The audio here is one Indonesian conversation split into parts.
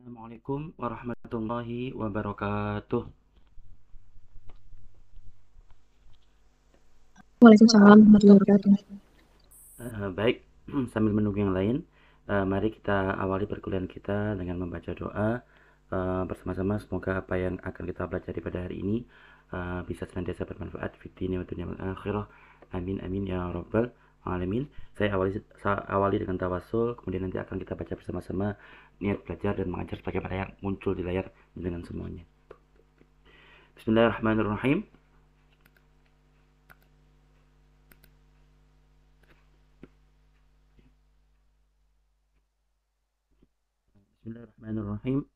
Assalamualaikum warahmatullahi wabarakatuh. Waalaikumsalam warahmatullahi wabarakatuh. Baik, sambil menunggu yang lain, mari kita awali perkuliahan kita dengan membaca doa bersama-sama. Semoga apa yang akan kita pelajari pada hari ini bisa senantiasa bermanfaat fi dini wa dunya wal akhirah. Amin amin ya rabbal alamin. Saya awali dengan tawasul, kemudian nanti akan kita baca bersama-sama niat belajar dan mengajar sebagaimana yang muncul di layar dengan semuanya. Bismillahirrahmanirrahim. Bismillahirrahmanirrahim.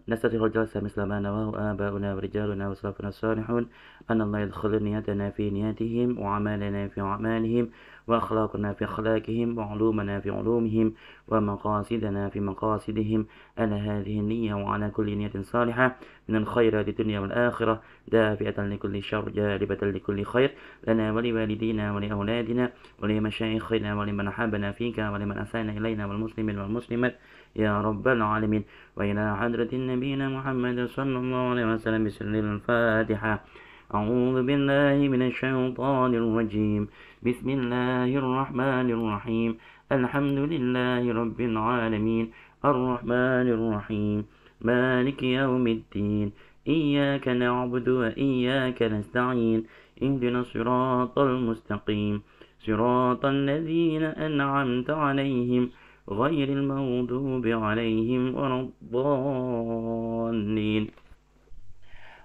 نستفتح الجلسة مثل ما نواه آباؤنا ورجالنا وسلفنا الصالحون أن الله يدخل نيتنا في نياتهم وعمالنا في أعمالهم وأخلاقنا في أخلاقهم وعلومنا في علومهم ومقاصدنا في مقاصدهم على هذه النية وعلى كل نية صالحة من الخيرات الدنيا والآخرة دافئة لكل شر جالبة لكل خير لنا ولوالدينا ولأولادنا ولمشايخنا ولمن أحبنا فيك ولمن أساء إلينا والمسلمين والمسلمات يا رب العالمين وإلى حضرة نبينا محمد صلى الله عليه وسلم بسر الفاتحة. أعوذ بالله من الشيطان الرجيم. بسم الله الرحمن الرحيم. الحمد لله رب العالمين الرحمن الرحيم مالك يوم الدين إياك نعبد وإياك نستعين اهدنا الصراط المستقيم صراط الذين أنعمت عليهم غير المغضوب عليهم ولا الضالين.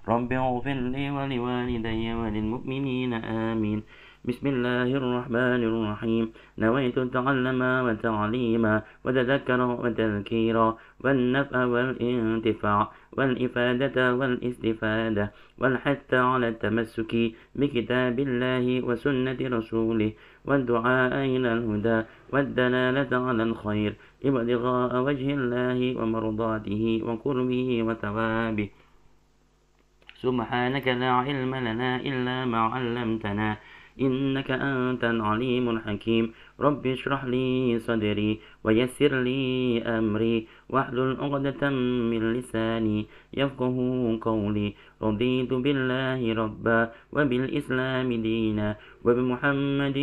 رب اغفر لي ولوالدي وللمؤمنين آمين. بسم الله الرحمن الرحيم. نويت التعلم والتعليم وتذكر وتذكيرا والنفع والانتفاع والإفادة والاستفادة والحث على التمسك بكتاب الله وسنة رسوله والدعاء إلى الهدى والدلالة على الخير ابتغاء وجه الله ومرضاته وقربه وثوابه. سبحانك لا علم لنا إلا ما علمتنا إنك أنت العليم الحكيم. رب اشرح لي صدري ويسر لي أمري واحلل عقدة من لساني يفقه قولي. رضيت بالله ربا وبالإسلام دينا وبمحمد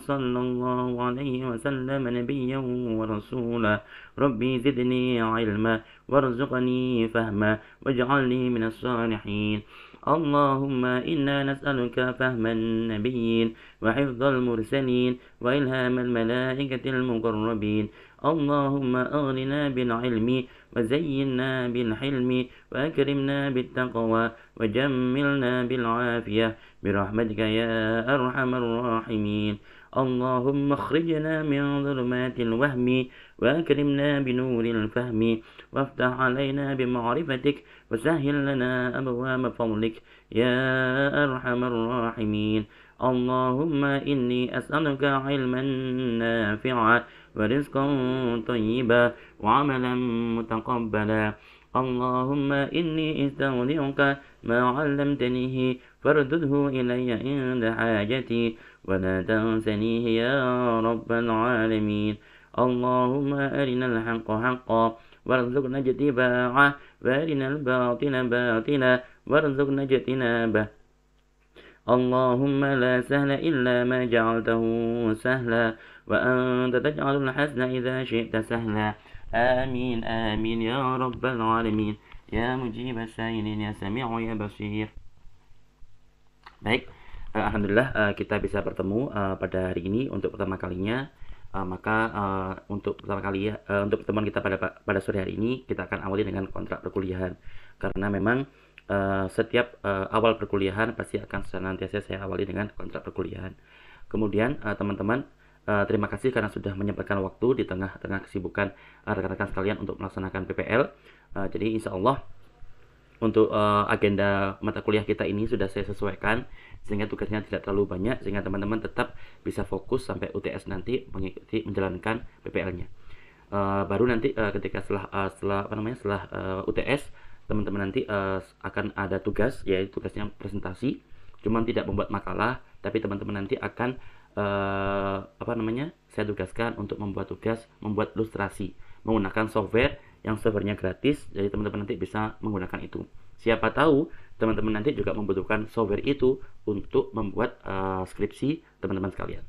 صلى الله عليه وسلم نبيا ورسولا. ربي زدني علما وارزقني فهما واجعلني من الصالحين. اللهم إنا نسألك فهم النبيين وحفظ المرسلين وإلهام الملائكة المقربين. اللهم أغننا بالعلم وزينا بالحلم وأكرمنا بالتقوى وجملنا بالعافية برحمتك يا أرحم الراحمين. اللهم اخرجنا من ظلمات الوهم وأكرمنا بنور الفهم وافتح علينا بمعرفتك وسهل لنا أبواب فضلك يا أرحم الراحمين. اللهم إني أسألك علما نافعا ورزقا طيبا وعملا متقبلا. اللهم إني استودعك ما علمتنيه فاردده إلي عند حاجتي ولا تنسنيه يا رب العالمين. اللهم أرنا الحق حقا وارزقنا اتباعه وارنا الباطل باطلا وارزقنا اجتنابه. اللهم لا سهل إلا ما جعلته سهلا وأنت تجعل الحزن إذا شئت سهلا. آمين آمين يا رب العالمين يا مجيب السائلين يا سميع يا بصير. Baik, alhamdulillah kita bisa bertemu pada hari ini untuk pertama kalinya. Untuk pertama kali untuk pertemuan kita pada sore hari ini kita akan awali dengan kontrak perkuliahan, karena memang setiap awal perkuliahan pasti akan senantiasa saya awali dengan kontrak perkuliahan. Kemudian teman-teman, terima kasih karena sudah menyempatkan waktu di tengah-tengah kesibukan rekan-rekan sekalian untuk melaksanakan PPL. Jadi insya Allah untuk agenda mata kuliah kita ini sudah saya sesuaikan sehingga tugasnya tidak terlalu banyak, sehingga teman-teman tetap bisa fokus sampai UTS nanti mengikuti menjalankan PPL-nya. Baru nanti ketika setelah UTS teman-teman nanti akan ada tugas, yaitu tugasnya presentasi, cuman tidak membuat makalah, tapi teman-teman nanti akan saya tugaskan untuk membuat tugas membuat ilustrasi menggunakan software yang softwarenya gratis, jadi teman-teman nanti bisa menggunakan itu. Siapa tahu teman-teman nanti juga membutuhkan software itu untuk membuat skripsi teman-teman sekalian.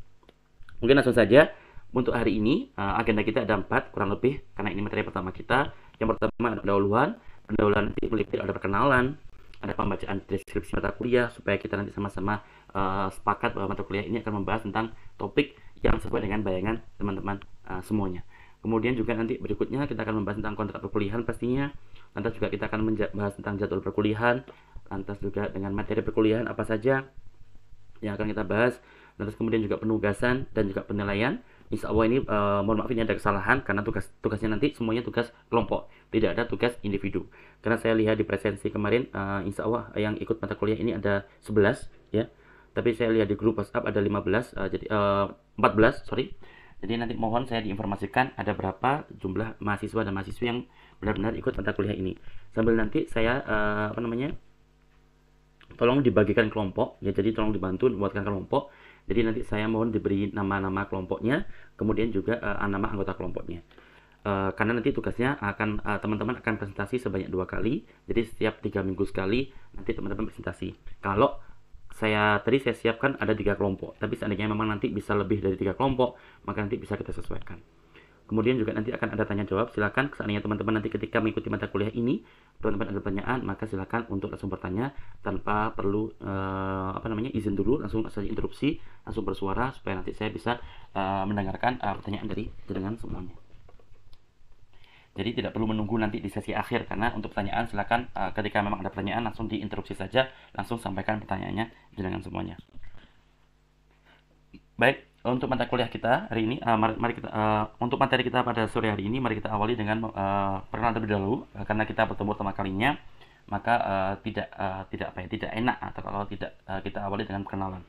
Mungkin langsung saja untuk hari ini. Agenda kita ada 4 kurang lebih, karena ini materi pertama kita. Yang pertama ada pendahuluan nanti meliputi ada perkenalan, ada pembacaan deskripsi mata kuliah, supaya kita nanti sama-sama sepakat bahwa mata kuliah ini akan membahas tentang topik yang sesuai dengan bayangan teman-teman semuanya. Kemudian juga nanti berikutnya kita akan membahas tentang kontrak perkuliahan pastinya. Lantas juga kita akan membahas tentang jadwal perkuliahan. Lantas juga dengan materi perkuliahan apa saja yang akan kita bahas. Lantas kemudian juga penugasan dan juga penilaian. Insya Allah ini mohon maaf ini ada kesalahan, karena tugasnya nanti semuanya tugas kelompok, tidak ada tugas individu. Karena saya lihat di presensi kemarin, insya Allah yang ikut mata kuliah ini ada 11 ya. Tapi saya lihat di grup WhatsApp ada 15, jadi 14 sorry. Jadi nanti mohon saya diinformasikan ada berapa jumlah mahasiswa dan mahasiswi yang benar-benar ikut mata kuliah ini. Sambil nanti saya tolong dibagikan kelompok ya, jadi tolong dibantu membuatkan kelompok. Jadi nanti saya mohon diberi nama-nama kelompoknya, kemudian juga nama anggota kelompoknya. Karena nanti tugasnya akan teman-teman akan presentasi sebanyak 2 kali. Jadi setiap 3 minggu sekali nanti teman-teman presentasi. Kalau saya siapkan ada 3 kelompok, tapi seandainya memang nanti bisa lebih dari 3 kelompok, maka nanti bisa kita sesuaikan. Kemudian juga nanti akan ada tanya jawab. Silakan seandainya teman-teman nanti ketika mengikuti mata kuliah ini, teman-teman ada pertanyaan, maka silakan untuk langsung bertanya tanpa perlu izin dulu, langsung saja interupsi, langsung bersuara supaya nanti saya bisa mendengarkan pertanyaan dari jenengan semuanya. Jadi tidak perlu menunggu nanti di sesi akhir, karena untuk pertanyaan silakan ketika memang ada pertanyaan langsung diinterupsi saja, langsung sampaikan pertanyaannya dengan semuanya. Baik, untuk mata kuliah kita hari ini, mari kita untuk materi kita pada sore hari ini, mari kita awali dengan perkenalan terlebih dahulu. Karena kita bertemu pertama kalinya, maka tidak enak atau kalau tidak kita awali dengan perkenalan.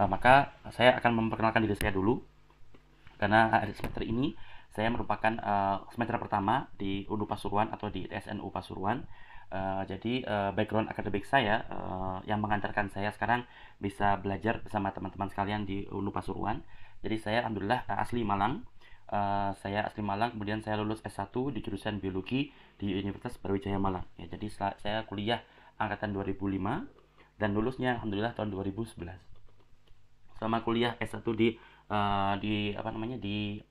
Maka saya akan memperkenalkan diri saya dulu, karena semester ini saya merupakan semester pertama di UNU Pasuruan atau di TSNU Pasuruan. Jadi background akademik saya yang mengantarkan saya sekarang bisa belajar bersama teman-teman sekalian di UNU Pasuruan. Jadi saya alhamdulillah asli Malang. Saya asli Malang, kemudian saya lulus S1 di jurusan biologi di Universitas Brawijaya Malang. Ya, jadi saya kuliah angkatan 2005 dan lulusnya alhamdulillah tahun 2011. Selama kuliah S1 di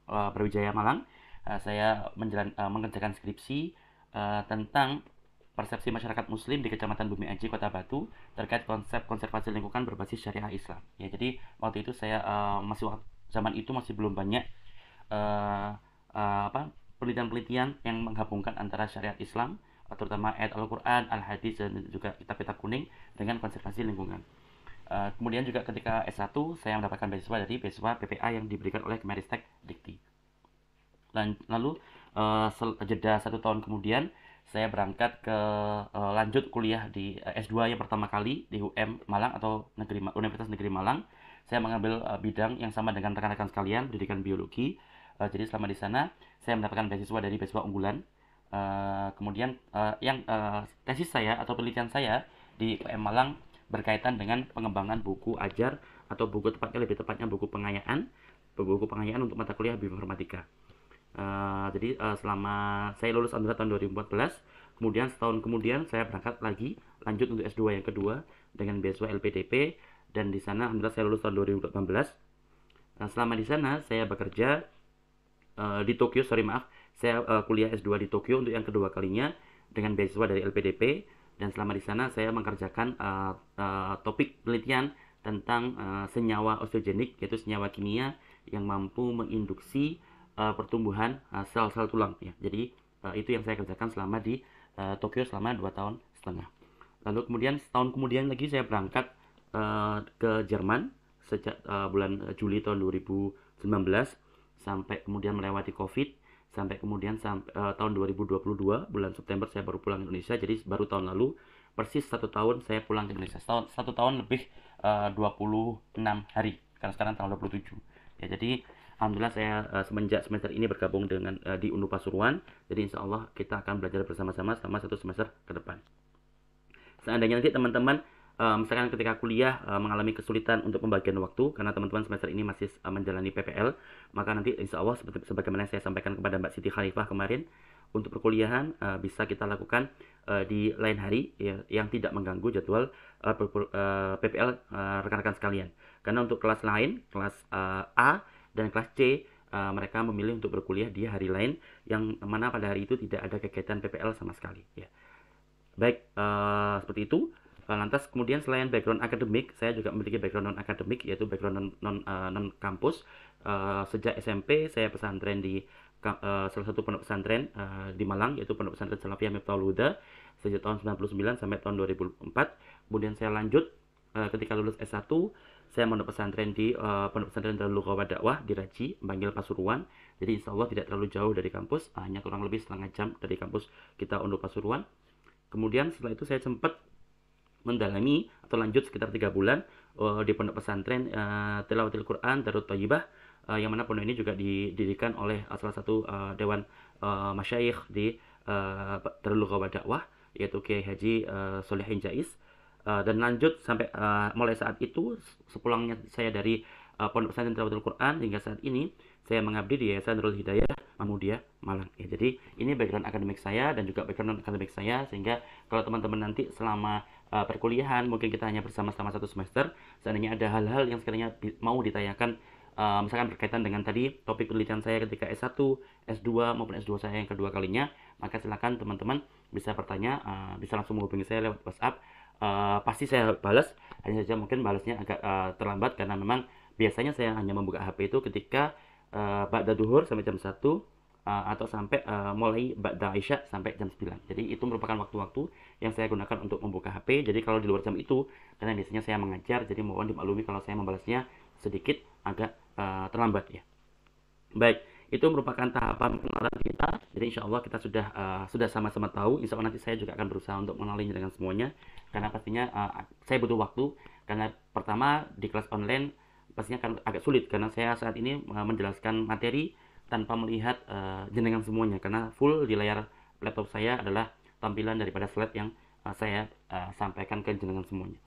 Brawijaya Malang, saya mengerjakan skripsi tentang persepsi masyarakat muslim di Kecamatan Bumi Aji, Kota Batu, terkait konsep konservasi lingkungan berbasis syariah Islam. Ya, jadi waktu itu saya zaman itu masih belum banyak penelitian-penelitian yang menggabungkan antara syariat Islam, terutama ayat Al-Quran, Al-Hadis, dan juga kitab-kitab kuning dengan konservasi lingkungan. Kemudian juga ketika S1 saya mendapatkan beasiswa dari beasiswa PPA yang diberikan oleh Kemenristek Dikti. Lalu jeda 1 tahun kemudian saya berangkat ke lanjut kuliah di S2 yang pertama kali di UM Malang atau Universitas Negeri Malang. Saya mengambil bidang yang sama dengan rekan-rekan sekalian, pendidikan biologi. Jadi selama di sana saya mendapatkan beasiswa dari beasiswa unggulan. Kemudian tesis saya atau penelitian saya di UM Malang berkaitan dengan pengembangan buku ajar atau lebih tepatnya buku pengayaan untuk mata kuliah bioinformatika. Jadi selama saya lulus alhamdulillah tahun 2014, kemudian setahun kemudian saya berangkat lagi lanjut untuk S2 yang kedua dengan beasiswa LPDP, dan di sana alhamdulillah saya lulus tahun 2018. Selama di sana saya bekerja di Tokyo, saya kuliah S2 di Tokyo untuk yang kedua kalinya dengan beasiswa dari LPDP. Dan selama di sana saya mengerjakan topik penelitian tentang senyawa osteogenik, yaitu senyawa kimia yang mampu menginduksi pertumbuhan sel-sel tulang. Ya. Jadi itu yang saya kerjakan selama di Tokyo selama 2,5 tahun. Lalu kemudian setahun kemudian lagi saya berangkat ke Jerman sejak bulan Juli tahun 2019 sampai kemudian melewati COVID. Sampai kemudian tahun 2022 bulan September saya baru pulang ke Indonesia. Jadi baru tahun lalu persis 1 tahun saya pulang ke Indonesia. 1 tahun lebih 26 hari, karena sekarang tanggal 27 ya. Jadi alhamdulillah saya semenjak semester ini bergabung dengan di UNU Pasuruan. Jadi insya Allah kita akan belajar bersama-sama selama 1 semester ke depan. Seandainya nanti teman-teman misalkan ketika kuliah mengalami kesulitan untuk pembagian waktu, karena teman-teman semester ini masih menjalani PPL, maka nanti insya Allah sebagaimana saya sampaikan kepada Mbak Siti Khalifah kemarin, untuk perkuliahan bisa kita lakukan di lain hari ya, yang tidak mengganggu jadwal PPL rekan-rekan sekalian. Karena untuk kelas lain, kelas A dan kelas C, mereka memilih untuk berkuliah di hari lain yang mana pada hari itu tidak ada kegiatan PPL sama sekali ya. Baik, seperti itu. Lantas kemudian selain background akademik, saya juga memiliki background non akademik, yaitu background non kampus. Sejak SMP saya pesantren di salah satu pondok pesantren di Malang, yaitu Pondok Pesantren Salafiyah Miftahul Huda sejak tahun 99 sampai tahun 2004. Kemudian saya lanjut ketika lulus S1, saya mondok pesantren di Pondok Pesantren Darul Lughah Dakwah di Raji, Banggil Pasuruan. Jadi insya Allah tidak terlalu jauh dari kampus, hanya kurang lebih setengah jam dari kampus kita untuk Pasuruan. Kemudian setelah itu saya sempat mendalami atau lanjut sekitar 3 bulan di pondok pesantren Tilawatil Quran Darut Thayyibah, yang mana pondok ini juga didirikan oleh salah satu dewan masyayikh di Darul Lughah Dakwah, yaitu Kiai Haji Solihin Jais. Dan lanjut sampai mulai saat itu, sepulangnya saya dari pondok pesantren Tilawatil Quran hingga saat ini saya mengabdi di Yayasan Nurul Hidayah Mahmudiyah Malang ya. Jadi ini background akademik saya dan juga background non akademik saya, sehingga kalau teman-teman nanti selama perkuliahan mungkin kita hanya bersama selama 1 semester, seandainya ada hal-hal yang sekiranya mau ditanyakan misalkan berkaitan dengan tadi topik penelitian saya ketika S1, S2 maupun S2 saya yang kedua kalinya, maka silakan teman-teman bisa bertanya, bisa langsung menghubungi saya lewat WhatsApp. Pasti saya balas, hanya saja mungkin balasnya agak terlambat karena memang biasanya saya hanya membuka HP itu ketika ba'da duhur sampai jam 1 atau sampai mulai ba'da isya sampai jam 9. Jadi itu merupakan waktu-waktu yang saya gunakan untuk membuka HP. Jadi kalau di luar jam itu, karena biasanya saya mengajar, jadi mohon dimaklumi kalau saya membalasnya sedikit agak terlambat ya. Baik, itu merupakan tahapan pengenalan kita. Jadi insya Allah kita sudah sama-sama tahu. Insya Allah nanti saya juga akan berusaha untuk mengenalinya dengan semuanya. Karena pastinya saya butuh waktu. Karena pertama di kelas online pastinya akan agak sulit karena saya saat ini menjelaskan materi tanpa melihat jenengan semuanya, karena full di layar laptop saya adalah tampilan daripada slide yang saya sampaikan ke jenengan semuanya.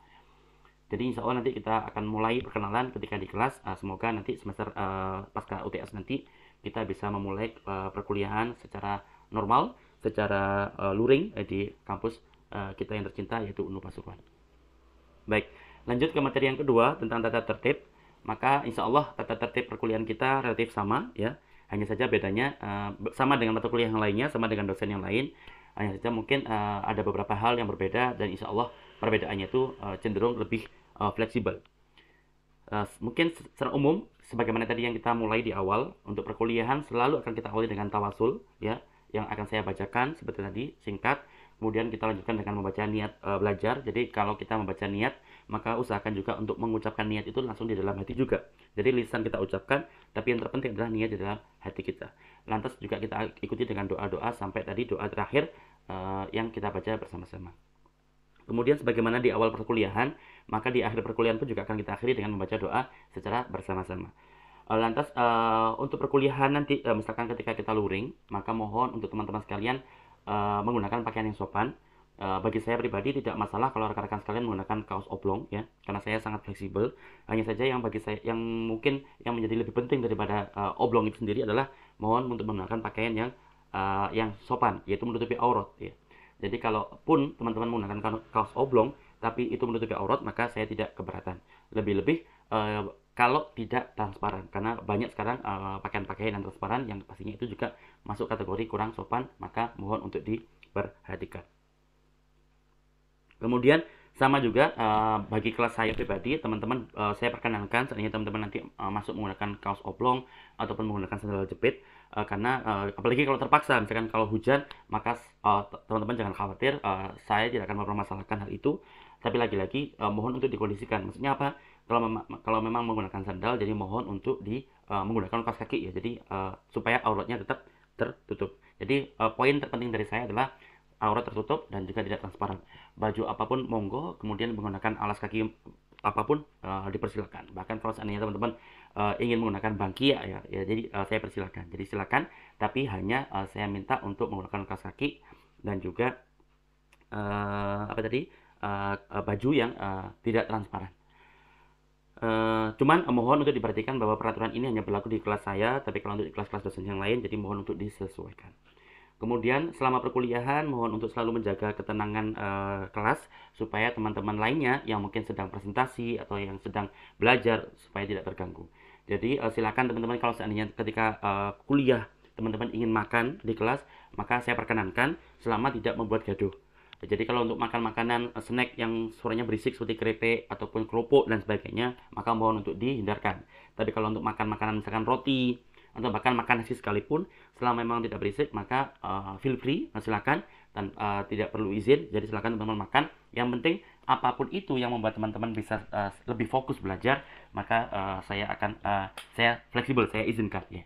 Jadi insya Allah nanti kita akan mulai perkenalan ketika di kelas. Semoga nanti semester pasca UTS nanti kita bisa memulai perkuliahan secara normal, secara luring di kampus kita yang tercinta, yaitu UNU Pasuruan. Baik, lanjut ke materi yang kedua tentang tata tertib. Maka insya Allah tata tertib perkuliahan kita relatif sama ya, hanya saja bedanya sama dengan mata kuliah yang lainnya, sama dengan dosen yang lain, hanya saja mungkin ada beberapa hal yang berbeda, dan insya Allah perbedaannya itu cenderung lebih fleksibel. Mungkin secara umum sebagaimana tadi yang kita mulai di awal, untuk perkuliahan selalu akan kita awali dengan tawasul ya, yang akan saya bacakan seperti tadi singkat. Kemudian kita lanjutkan dengan membaca niat belajar. Jadi kalau kita membaca niat, maka usahakan juga untuk mengucapkan niat itu langsung di dalam hati juga. Jadi lisan kita ucapkan, tapi yang terpenting adalah niat di dalam hati kita. Lantas juga kita ikuti dengan doa-doa sampai tadi doa terakhir yang kita baca bersama-sama. Kemudian sebagaimana di awal perkuliahan, maka di akhir perkuliahan pun juga akan kita akhiri dengan membaca doa secara bersama-sama. Lantas untuk perkuliahan nanti misalkan ketika kita luring, maka mohon untuk teman-teman sekalian menggunakan pakaian yang sopan. Bagi saya pribadi tidak masalah kalau rekan-rekan sekalian menggunakan kaos oblong ya, karena saya sangat fleksibel. Hanya saja yang bagi saya yang mungkin yang menjadi lebih penting daripada oblong itu sendiri adalah mohon untuk menggunakan pakaian yang sopan, yaitu menutupi aurat ya. Jadi kalaupun teman-teman menggunakan kaos oblong tapi itu menutupi aurat, maka saya tidak keberatan. Lebih-lebih kalau tidak transparan, karena banyak sekarang pakaian-pakaian yang transparan yang pastinya itu juga masuk kategori kurang sopan, maka mohon untuk diperhatikan. Kemudian sama juga bagi kelas saya pribadi, teman-teman saya perkenankan seandainya teman-teman nanti masuk menggunakan kaos oblong ataupun menggunakan sandal jepit, karena apalagi kalau terpaksa, misalkan kalau hujan, maka teman-teman jangan khawatir, saya tidak akan mempermasalahkan hal itu. Tapi lagi-lagi mohon untuk dikondisikan. Maksudnya apa? Kalau memang menggunakan sandal, jadi mohon untuk menggunakan kaos kaki ya. Jadi supaya auratnya tetap tertutup. Jadi poin terpenting dari saya adalah aurat tertutup dan juga tidak transparan. Baju apapun monggo, kemudian menggunakan alas kaki apapun dipersilakan. Bahkan kalau seandainya teman-teman ingin menggunakan bangkia ya jadi saya persilakan. Jadi silakan, tapi hanya saya minta untuk menggunakan kaos kaki dan juga baju yang tidak transparan. Cuman mohon untuk diperhatikan bahwa peraturan ini hanya berlaku di kelas saya, tapi kalau untuk di kelas-kelas dosen yang lain, jadi mohon untuk disesuaikan. Kemudian selama perkuliahan mohon untuk selalu menjaga ketenangan kelas supaya teman-teman lainnya yang mungkin sedang presentasi atau yang sedang belajar supaya tidak terganggu. Jadi silakan teman-teman kalau seandainya ketika kuliah teman-teman ingin makan di kelas, maka saya perkenankan selama tidak membuat gaduh. Jadi kalau untuk makan makanan snack yang suaranya berisik seperti keripik ataupun kerupuk dan sebagainya, maka mohon untuk dihindarkan. Tapi kalau untuk makan makanan misalkan roti atau bahkan makan nasi sekalipun, selama memang tidak berisik, maka feel free, silakan dan tidak perlu izin. Jadi silakan teman-teman makan. Yang penting apapun itu yang membuat teman-teman bisa lebih fokus belajar, maka saya fleksibel, saya izinkan ya.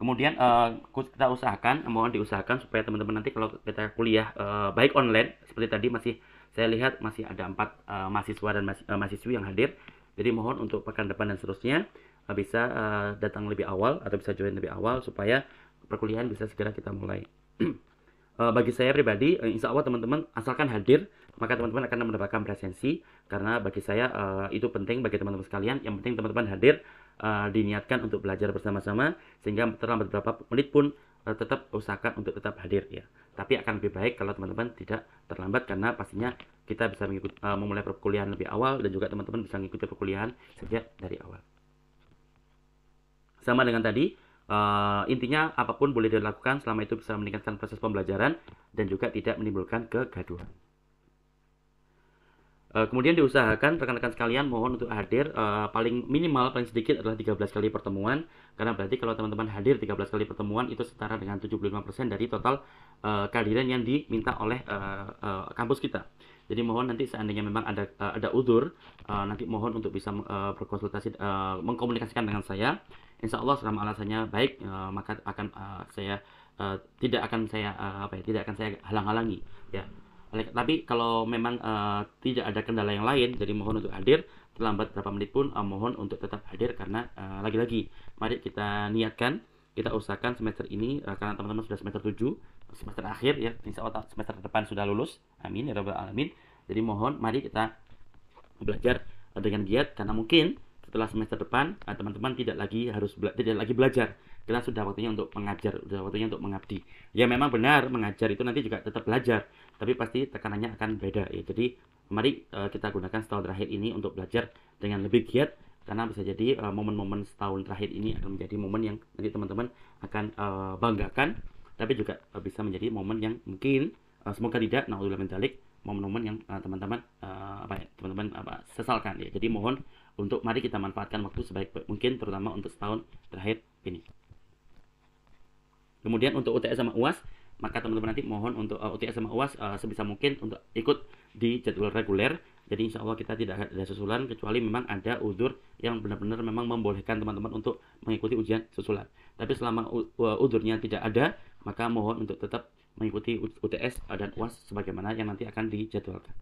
Kemudian kita usahakan, mohon diusahakan supaya teman-teman nanti kalau kita kuliah baik online seperti tadi saya lihat masih ada 4 mahasiswa dan mahasiswi yang hadir. Jadi mohon untuk pekan depan dan seterusnya bisa datang lebih awal atau bisa join lebih awal supaya perkuliahan bisa segera kita mulai. Bagi saya pribadi, insya Allah teman-teman asalkan hadir, maka teman-teman akan mendapatkan presensi. Karena bagi saya itu penting bagi teman-teman sekalian. Yang penting teman-teman hadir, diniatkan untuk belajar bersama-sama, sehingga terlambat beberapa menit pun tetap usahakan untuk tetap hadir ya. Tapi akan lebih baik kalau teman-teman tidak terlambat, karena pastinya kita bisa memulai perkuliahan lebih awal dan juga teman-teman bisa mengikuti perkuliahan sejak dari awal. Sama dengan tadi, intinya apapun boleh dilakukan selama itu bisa meningkatkan proses pembelajaran dan juga tidak menimbulkan kegaduhan. Kemudian diusahakan rekan-rekan sekalian mohon untuk hadir paling sedikit adalah 13 kali pertemuan, karena berarti kalau teman-teman hadir 13 kali pertemuan itu setara dengan 75% dari total kehadiran yang diminta oleh kampus kita. Jadi mohon nanti seandainya memang ada udzur, nanti mohon untuk bisa berkonsultasi, mengkomunikasikan dengan saya. Insya Allah selama alasannya baik, maka akan tidak akan saya halang-halangi ya. Tapi kalau memang tidak ada kendala yang lain, jadi mohon untuk hadir, terlambat berapa menit pun mohon untuk tetap hadir, karena lagi-lagi mari kita niatkan, kita usahakan semester ini karena teman-teman sudah semester 7, semester akhir ya, insya Allah semester depan sudah lulus, amin ya rabbal alamin. Jadi mohon mari kita belajar dengan giat, karena mungkin setelah semester depan teman-teman tidak lagi belajar, karena sudah waktunya untuk mengajar, sudah waktunya untuk mengabdi. Ya memang benar mengajar itu nanti juga tetap belajar, tapi pasti tekanannya akan beda ya. Jadi mari kita gunakan setahun terakhir ini untuk belajar dengan lebih giat, karena bisa jadi momen-momen setahun terakhir ini akan menjadi momen yang nanti teman-teman akan banggakan, tapi juga bisa menjadi momen yang mungkin semoga tidak, naudzubillah min dzalik, momen-momen yang teman-teman sesalkan ya. Jadi mohon untuk mari kita manfaatkan waktu sebaik mungkin, terutama untuk setahun terakhir ini. Kemudian untuk UTS sama UAS, maka teman-teman nanti mohon untuk UTS sama UAS sebisa mungkin untuk ikut di jadwal reguler. Jadi insya Allah kita tidak ada susulan, kecuali memang ada udzur yang benar-benar memang membolehkan teman-teman untuk mengikuti ujian susulan. Tapi selama udzurnya tidak ada, maka mohon untuk tetap mengikuti UTS dan UAS sebagaimana yang nanti akan dijadwalkan.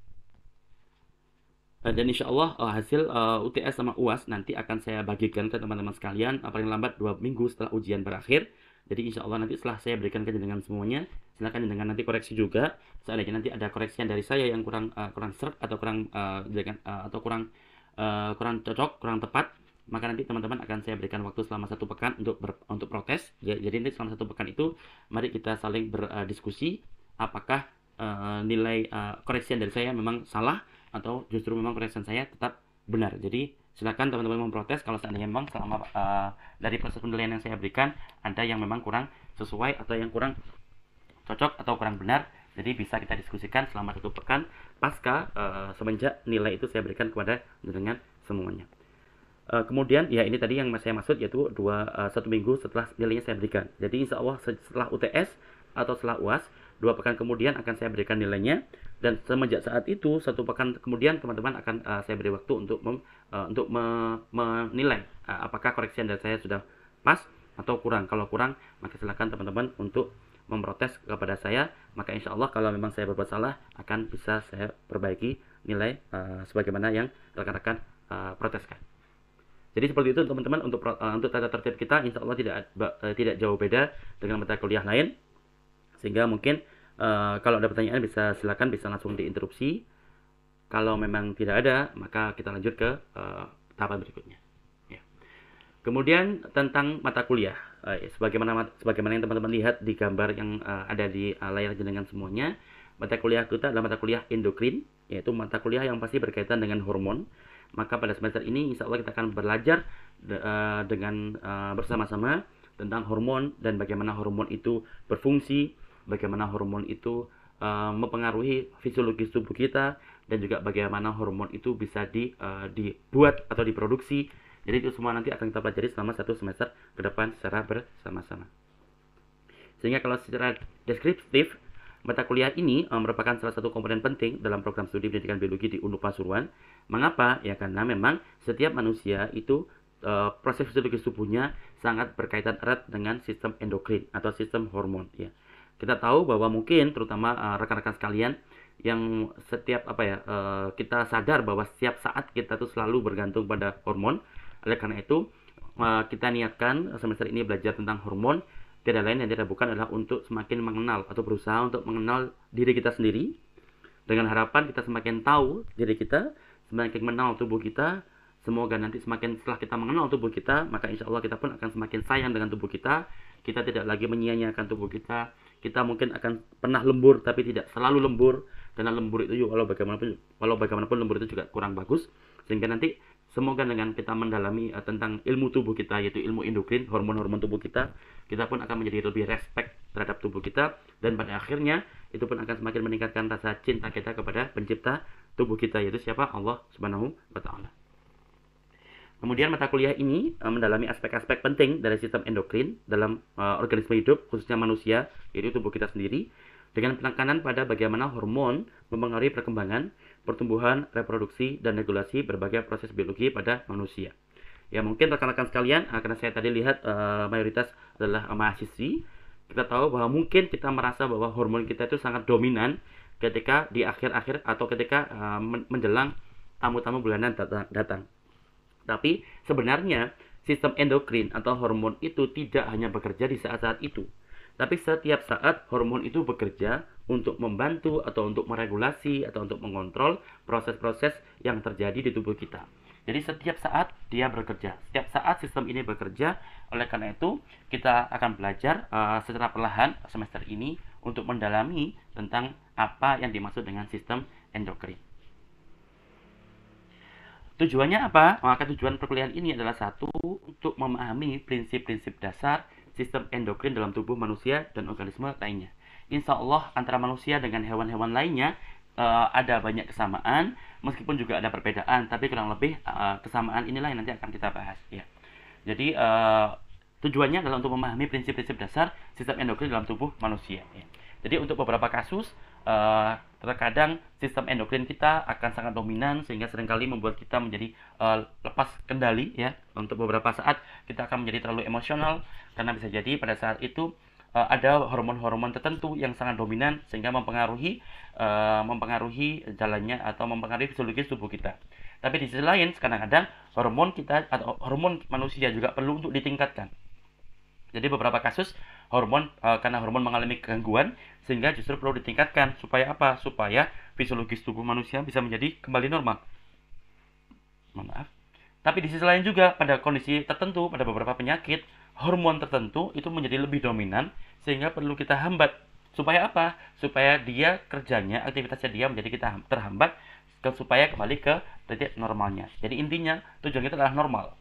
Dan insya Allah hasil UTS sama UAS nanti akan saya bagikan ke teman-teman sekalian paling lambat 2 minggu setelah ujian berakhir. Jadi insya Allah nanti setelah saya berikan ke jenengan semuanya, silakan jenengan nanti koreksi juga. Seandainya nanti ada koreksian dari saya yang kurang serp atau kurang cocok, kurang tepat, maka nanti teman-teman akan saya berikan waktu selama 1 pekan untuk protes. Jadi nanti selama 1 pekan itu mari kita saling berdiskusi apakah nilai koreksian dari saya memang salah atau justru memang koreksian saya tetap benar. Jadi silakan teman-teman memprotes kalau seandainya memang selama dari proses penilaian yang saya berikan ada yang memang kurang sesuai atau yang kurang cocok atau kurang benar. Jadi bisa kita diskusikan selama 1 pekan pasca semenjak nilai itu saya berikan kepada jenengan semuanya. Kemudian ya ini tadi yang saya maksud, yaitu 1 minggu setelah nilainya saya berikan. Jadi insya Allah setelah UTS atau setelah UAS 2 pekan kemudian akan saya berikan nilainya, dan semenjak saat itu 1 pekan kemudian teman-teman akan saya beri waktu untuk menilai apakah koreksian dari saya sudah pas atau kurang. Kalau kurang maka silakan teman-teman untuk memprotes kepada saya, maka insya Allah kalau memang saya berbuat salah akan bisa saya perbaiki nilai sebagaimana yang rekan-rekan proteskan. Jadi seperti itu teman-teman untuk tata tertib kita, insya Allah tidak jauh beda dengan mata kuliah lain. Sehingga mungkin kalau ada pertanyaan silakan bisa langsung diinterupsi. Kalau memang tidak ada, maka kita lanjut ke tahapan berikutnya. Ya. Kemudian tentang mata kuliah, sebagaimana yang teman-teman lihat di gambar yang ada di layar jenengan semuanya, mata kuliah kita adalah mata kuliah endokrin, yaitu mata kuliah yang pasti berkaitan dengan hormon. Maka pada semester ini insya Allah kita akan belajar dengan bersama-sama tentang hormon dan bagaimana hormon itu berfungsi, bagaimana hormon itu mempengaruhi fisiologis tubuh kita, dan juga bagaimana hormon itu bisa dibuat atau diproduksi. Jadi itu semua nanti akan kita pelajari selama 1 semester ke depan secara bersama-sama. Sehingga kalau secara deskriptif, mata kuliah ini merupakan salah satu komponen penting dalam program studi pendidikan biologi di UNU Pasuruan. Mengapa? Ya karena memang setiap manusia itu proses fisiologis tubuhnya sangat berkaitan erat dengan sistem endokrin atau sistem hormon. Ya. Kita tahu bahwa mungkin terutama rekan-rekan sekalian yang setiap kita sadar bahwa setiap saat kita tuh selalu bergantung pada hormon. Oleh karena itu, kita niatkan semester ini belajar tentang hormon, tidak lain dan tidak bukan adalah untuk semakin mengenal atau berusaha untuk mengenal diri kita sendiri, dengan harapan kita semakin tahu diri kita, semakin mengenal tubuh kita. Semoga nanti semakin setelah kita mengenal tubuh kita, maka insya Allah kita pun akan semakin sayang dengan tubuh kita. Kita tidak lagi menyia-nyiakan tubuh kita. Kita mungkin akan pernah lembur, tapi tidak selalu lembur. Karena lembur itu walau bagaimanapun lembur itu juga kurang bagus. Sehingga nanti semoga dengan kita mendalami tentang ilmu tubuh kita, yaitu ilmu endokrin, hormon-hormon tubuh kita pun akan menjadi lebih respect terhadap tubuh kita, dan pada akhirnya itu pun akan semakin meningkatkan rasa cinta kita kepada pencipta tubuh kita, yaitu siapa? Allah Subhanahu wa Ta'ala. Kemudian mata kuliah ini mendalami aspek-aspek penting dari sistem endokrin dalam organisme hidup, khususnya manusia, yaitu tubuh kita sendiri, dengan penekanan pada bagaimana hormon mempengaruhi perkembangan, pertumbuhan, reproduksi, dan regulasi berbagai proses biologi pada manusia. Ya mungkin rekan-rekan sekalian, karena saya tadi lihat mayoritas adalah mahasiswi, kita tahu bahwa mungkin kita merasa bahwa hormon kita itu sangat dominan ketika di akhir-akhir atau ketika menjelang tamu-tamu bulanan datang. Tapi sebenarnya sistem endokrin atau hormon itu tidak hanya bekerja di saat-saat itu, tapi setiap saat hormon itu bekerja untuk membantu atau untuk meregulasi atau untuk mengontrol proses-proses yang terjadi di tubuh kita. Jadi setiap saat dia bekerja, setiap saat sistem ini bekerja. Oleh karena itu kita akan belajar secara perlahan semester ini untuk mendalami tentang apa yang dimaksud dengan sistem endokrin. Tujuannya apa? Maka tujuan perkuliahan ini adalah satu, untuk memahami prinsip-prinsip dasar sistem endokrin dalam tubuh manusia dan organisme lainnya. Insya Allah antara manusia dengan hewan-hewan lainnya ada banyak kesamaan, meskipun juga ada perbedaan, tapi kurang lebih kesamaan inilah yang nanti akan kita bahas. Ya. Jadi tujuannya adalah untuk memahami prinsip-prinsip dasar sistem endokrin dalam tubuh manusia. Ya. Jadi untuk beberapa kasus terkadang sistem endokrin kita akan sangat dominan sehingga seringkali membuat kita menjadi lepas kendali, ya. Untuk beberapa saat kita akan menjadi terlalu emosional karena bisa jadi pada saat itu ada hormon-hormon tertentu yang sangat dominan sehingga mempengaruhi jalannya atau mempengaruhi fisiologis tubuh kita. Tapi di sisi lain kadang-kadang hormon kita atau hormon manusia juga perlu untuk ditingkatkan. Jadi beberapa kasus karena hormon mengalami gangguan sehingga justru perlu ditingkatkan. Supaya apa? Supaya fisiologis tubuh manusia bisa menjadi kembali normal. Maaf. Tapi di sisi lain juga pada kondisi tertentu, pada beberapa penyakit, hormon tertentu itu menjadi lebih dominan sehingga perlu kita hambat. Supaya apa? Supaya dia kerjanya, aktivitasnya dia menjadi kita terhambat supaya kembali ke titik normalnya. Jadi intinya tujuan kita adalah normal.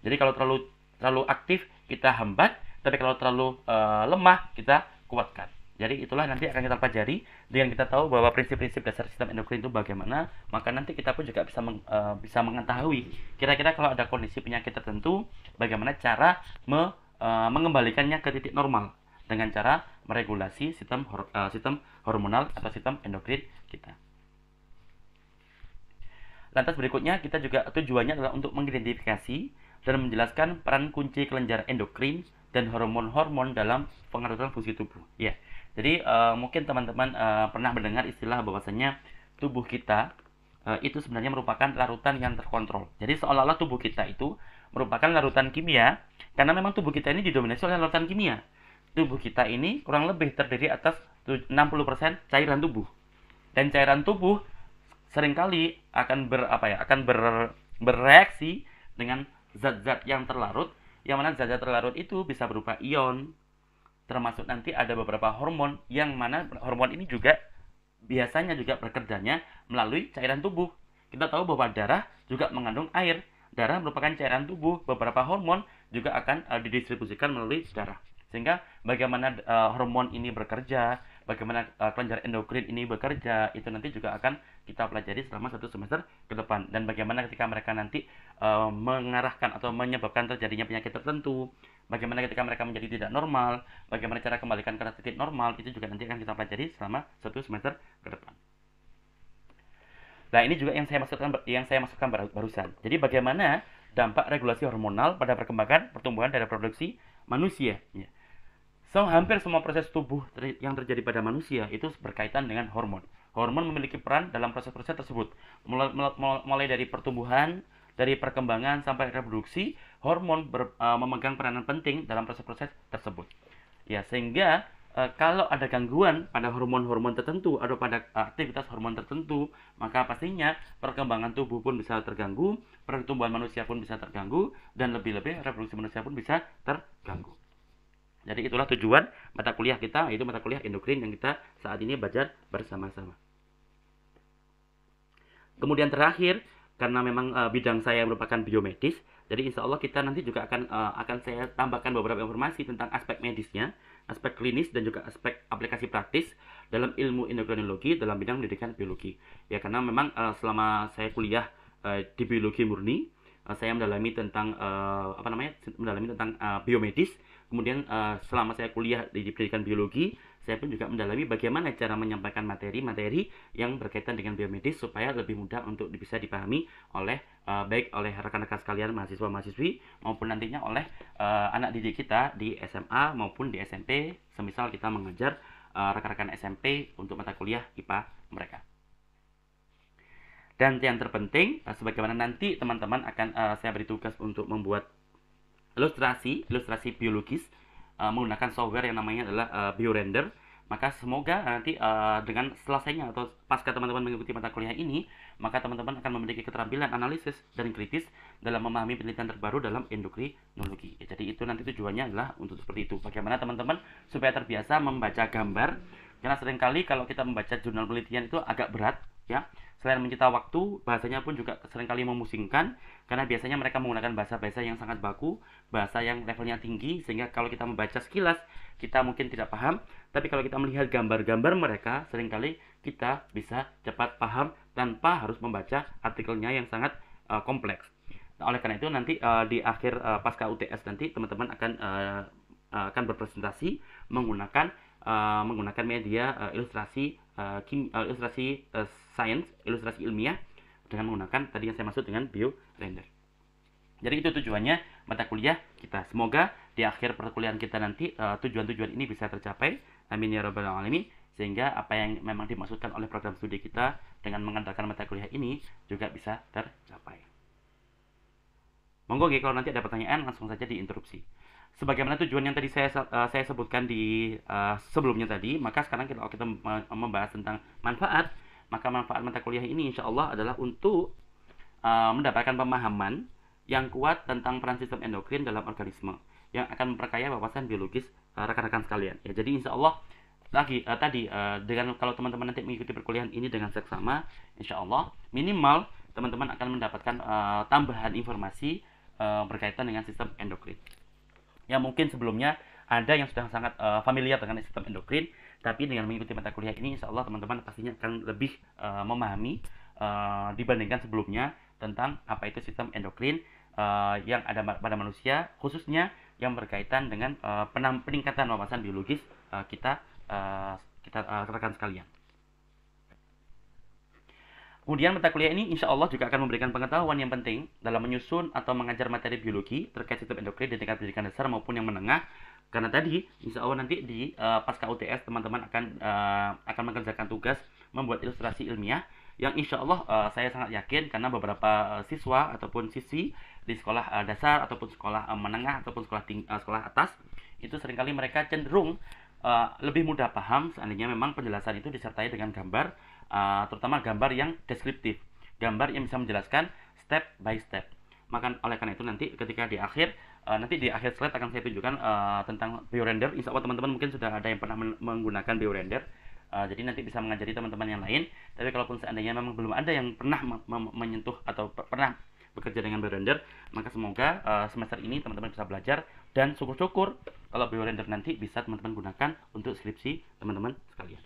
Jadi kalau terlalu aktif kita hambat, tapi kalau terlalu lemah kita kuatkan. Jadi itulah nanti akan kita pelajari dengan kita tahu bahwa prinsip-prinsip dasar sistem endokrin itu bagaimana, maka nanti kita pun juga bisa mengetahui kira-kira kalau ada kondisi penyakit tertentu bagaimana cara mengembalikannya ke titik normal dengan cara meregulasi sistem hormonal atau sistem endokrin kita. Lantas berikutnya kita juga tujuannya adalah untuk mengidentifikasi dan menjelaskan peran kunci kelenjar endokrin dan hormon-hormon dalam pengaruhan fungsi tubuh. Ya, jadi mungkin teman-teman pernah mendengar istilah bahwasanya tubuh kita itu sebenarnya merupakan larutan yang terkontrol. Jadi seolah-olah tubuh kita itu merupakan larutan kimia, karena memang tubuh kita ini didominasi oleh larutan kimia. Tubuh kita ini kurang lebih terdiri atas 60% cairan tubuh. Dan cairan tubuh seringkali akan bereaksi dengan zat-zat yang terlarut Yang mana zat-zat terlarut itu bisa berupa ion, termasuk nanti ada beberapa hormon, yang mana hormon ini juga biasanya juga bekerjanya melalui cairan tubuh. Kita tahu bahwa darah juga mengandung air. Darah merupakan cairan tubuh. Beberapa hormon juga akan didistribusikan melalui darah. Sehingga bagaimana hormon ini bekerja, bagaimana kelenjar endokrin ini bekerja, itu nanti juga akan kita pelajari selama 1 semester ke depan. Dan bagaimana ketika mereka nanti mengarahkan atau menyebabkan terjadinya penyakit tertentu, bagaimana ketika mereka menjadi tidak normal, bagaimana cara kembalikan ke titik normal, itu juga nanti akan kita pelajari selama 1 semester ke depan. Nah, ini juga yang saya maksudkan barusan. Jadi bagaimana dampak regulasi hormonal pada perkembangan pertumbuhan dan reproduksi manusia. Ya. Hampir semua proses tubuh yang terjadi pada manusia itu berkaitan dengan hormon. Hormon memiliki peran dalam proses-proses tersebut. Mulai dari pertumbuhan, dari perkembangan sampai reproduksi, hormon memegang peranan penting dalam proses-proses tersebut. Ya, sehingga kalau ada gangguan pada hormon-hormon tertentu atau pada aktivitas hormon tertentu, maka pastinya perkembangan tubuh pun bisa terganggu, pertumbuhan manusia pun bisa terganggu, dan lebih-lebih reproduksi manusia pun bisa terganggu. Jadi itulah tujuan mata kuliah kita, yaitu mata kuliah endokrin yang kita saat ini belajar bersama-sama. Kemudian terakhir, karena memang bidang saya merupakan biomedis, jadi insya Allah kita nanti juga akan saya tambahkan beberapa informasi tentang aspek medisnya, aspek klinis, dan juga aspek aplikasi praktis dalam ilmu endokrinologi dalam bidang pendidikan biologi. Ya, karena memang selama saya kuliah di biologi murni, saya mendalami tentang biomedis. Kemudian selama saya kuliah di pendidikan biologi, saya pun juga mendalami bagaimana cara menyampaikan materi-materi yang berkaitan dengan biomedis supaya lebih mudah untuk bisa dipahami oleh baik oleh rekan-rekan sekalian mahasiswa-mahasiswi maupun nantinya oleh anak didik kita di SMA maupun di SMP, semisal kita mengajar rekan-rekan SMP untuk mata kuliah IPA mereka. Dan yang terpenting, sebagaimana nanti teman-teman akan saya beri tugas untuk membuat ilustrasi biologis menggunakan software yang namanya adalah BioRender. Maka semoga nanti dengan selesainya atau pasca teman-teman mengikuti mata kuliah ini, maka teman-teman akan memiliki keterampilan analisis dan kritis dalam memahami penelitian terbaru dalam endokrinologi. Ya, jadi itu nanti tujuannya adalah untuk seperti itu. Bagaimana teman-teman supaya terbiasa membaca gambar, karena seringkali kalau kita membaca jurnal penelitian itu agak berat, ya. Selain menyita waktu, bahasanya pun juga seringkali memusingkan, karena biasanya mereka menggunakan bahasa-bahasa yang sangat baku, bahasa yang levelnya tinggi, sehingga kalau kita membaca sekilas, kita mungkin tidak paham, tapi kalau kita melihat gambar-gambar mereka, seringkali kita bisa cepat paham tanpa harus membaca artikelnya yang sangat kompleks. Nah, oleh karena itu nanti di akhir pasca UTS nanti teman-teman akan berpresentasi menggunakan media ilustrasi sains, ilustrasi ilmiah dengan menggunakan tadi yang saya maksud dengan BioRender. Jadi itu tujuannya mata kuliah kita. Semoga di akhir perkuliahan kita nanti tujuan-tujuan ini bisa tercapai. Amin ya rabbal alamin. Sehingga apa yang memang dimaksudkan oleh program studi kita dengan mengandalkan mata kuliah ini juga bisa tercapai. Monggo kalau nanti ada pertanyaan langsung saja diinterupsi. Sebagaimana tujuan yang tadi saya sebutkan di sebelumnya tadi, maka sekarang kalau kita membahas tentang manfaat, maka manfaat mata kuliah ini insya Allah adalah untuk mendapatkan pemahaman yang kuat tentang peran sistem endokrin dalam organisme yang akan memperkaya wawasan biologis rekan-rekan sekalian. Ya, jadi insya Allah dengan kalau teman-teman nanti mengikuti perkuliahan ini dengan seksama, insya Allah minimal teman-teman akan mendapatkan tambahan informasi berkaitan dengan sistem endokrin. Ya, mungkin sebelumnya ada yang sudah sangat familiar dengan sistem endokrin, tapi dengan mengikuti mata kuliah ini insya Allah teman-teman pastinya akan lebih memahami dibandingkan sebelumnya tentang apa itu sistem endokrin yang ada pada manusia, khususnya yang berkaitan dengan peningkatan wawasan biologis kita rekan sekalian. Kemudian mata kuliah ini insya Allah juga akan memberikan pengetahuan yang penting dalam menyusun atau mengajar materi biologi terkait sistem endokrin di tingkat pendidikan dasar maupun yang menengah. Karena tadi insya Allah nanti di pasca UTS teman-teman akan mengerjakan tugas membuat ilustrasi ilmiah yang insya Allah saya sangat yakin karena beberapa siswa ataupun siswi di sekolah dasar ataupun sekolah menengah ataupun sekolah atas itu seringkali mereka cenderung lebih mudah paham seandainya memang penjelasan itu disertai dengan gambar, terutama gambar yang deskriptif, gambar yang bisa menjelaskan step by step. Maka oleh karena itu nanti ketika di akhir nanti di akhir slide akan saya tunjukkan tentang biorender. Insya Allah teman-teman mungkin sudah ada yang pernah menggunakan biorender. Jadi nanti bisa mengajari teman-teman yang lain. Tapi kalaupun seandainya memang belum ada yang pernah menyentuh atau pernah bekerja dengan biorender, maka semoga semester ini teman-teman bisa belajar, dan syukur-syukur kalau biorender nanti bisa teman-teman gunakan untuk skripsi teman-teman sekalian.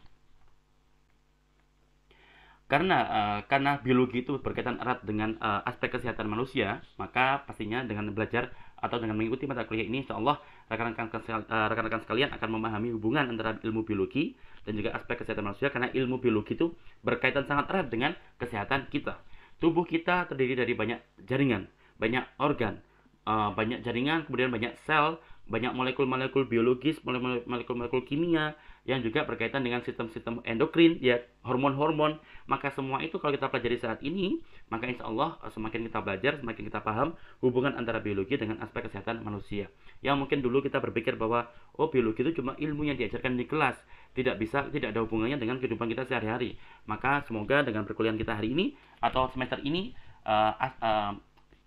Karena biologi itu berkaitan erat dengan aspek kesehatan manusia, maka pastinya dengan belajar atau dengan mengikuti mata kuliah ini, insya Allah rekan-rekan sekalian akan memahami hubungan antara ilmu biologi dan juga aspek kesehatan manusia, karena ilmu biologi itu berkaitan sangat erat dengan kesehatan kita. Tubuh kita terdiri dari banyak jaringan, banyak organ, banyak jaringan, kemudian banyak sel, banyak molekul-molekul biologis, molekul-molekul kimia yang juga berkaitan dengan sistem-sistem endokrin, ya, hormon-hormon. Maka semua itu kalau kita pelajari saat ini, maka insya Allah semakin kita belajar, semakin kita paham hubungan antara biologi dengan aspek kesehatan manusia. Yang mungkin dulu kita berpikir bahwa biologi itu cuma ilmu yang diajarkan di kelas, tidak ada hubungannya dengan kehidupan kita sehari-hari. Maka semoga dengan perkuliahan kita hari ini atau semester ini,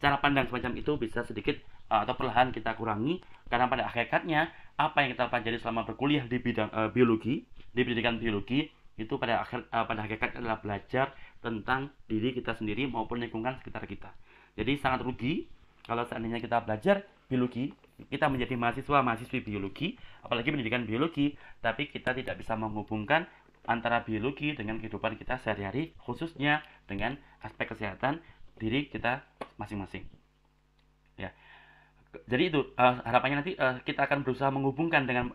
cara pandang semacam itu bisa sedikit atau perlahan kita kurangi, karena pada hakikatnya apa yang kita pelajari selama berkuliah di bidang biologi, di pendidikan biologi itu pada hakikatnya adalah belajar tentang diri kita sendiri maupun lingkungan sekitar kita. Jadi sangat rugi kalau seandainya kita belajar biologi, kita menjadi mahasiswi biologi, apalagi pendidikan biologi, tapi kita tidak bisa menghubungkan antara biologi dengan kehidupan kita sehari-hari, khususnya dengan aspek kesehatan diri kita masing-masing. Ya. Jadi itu harapannya nanti kita akan berusaha menghubungkan dengan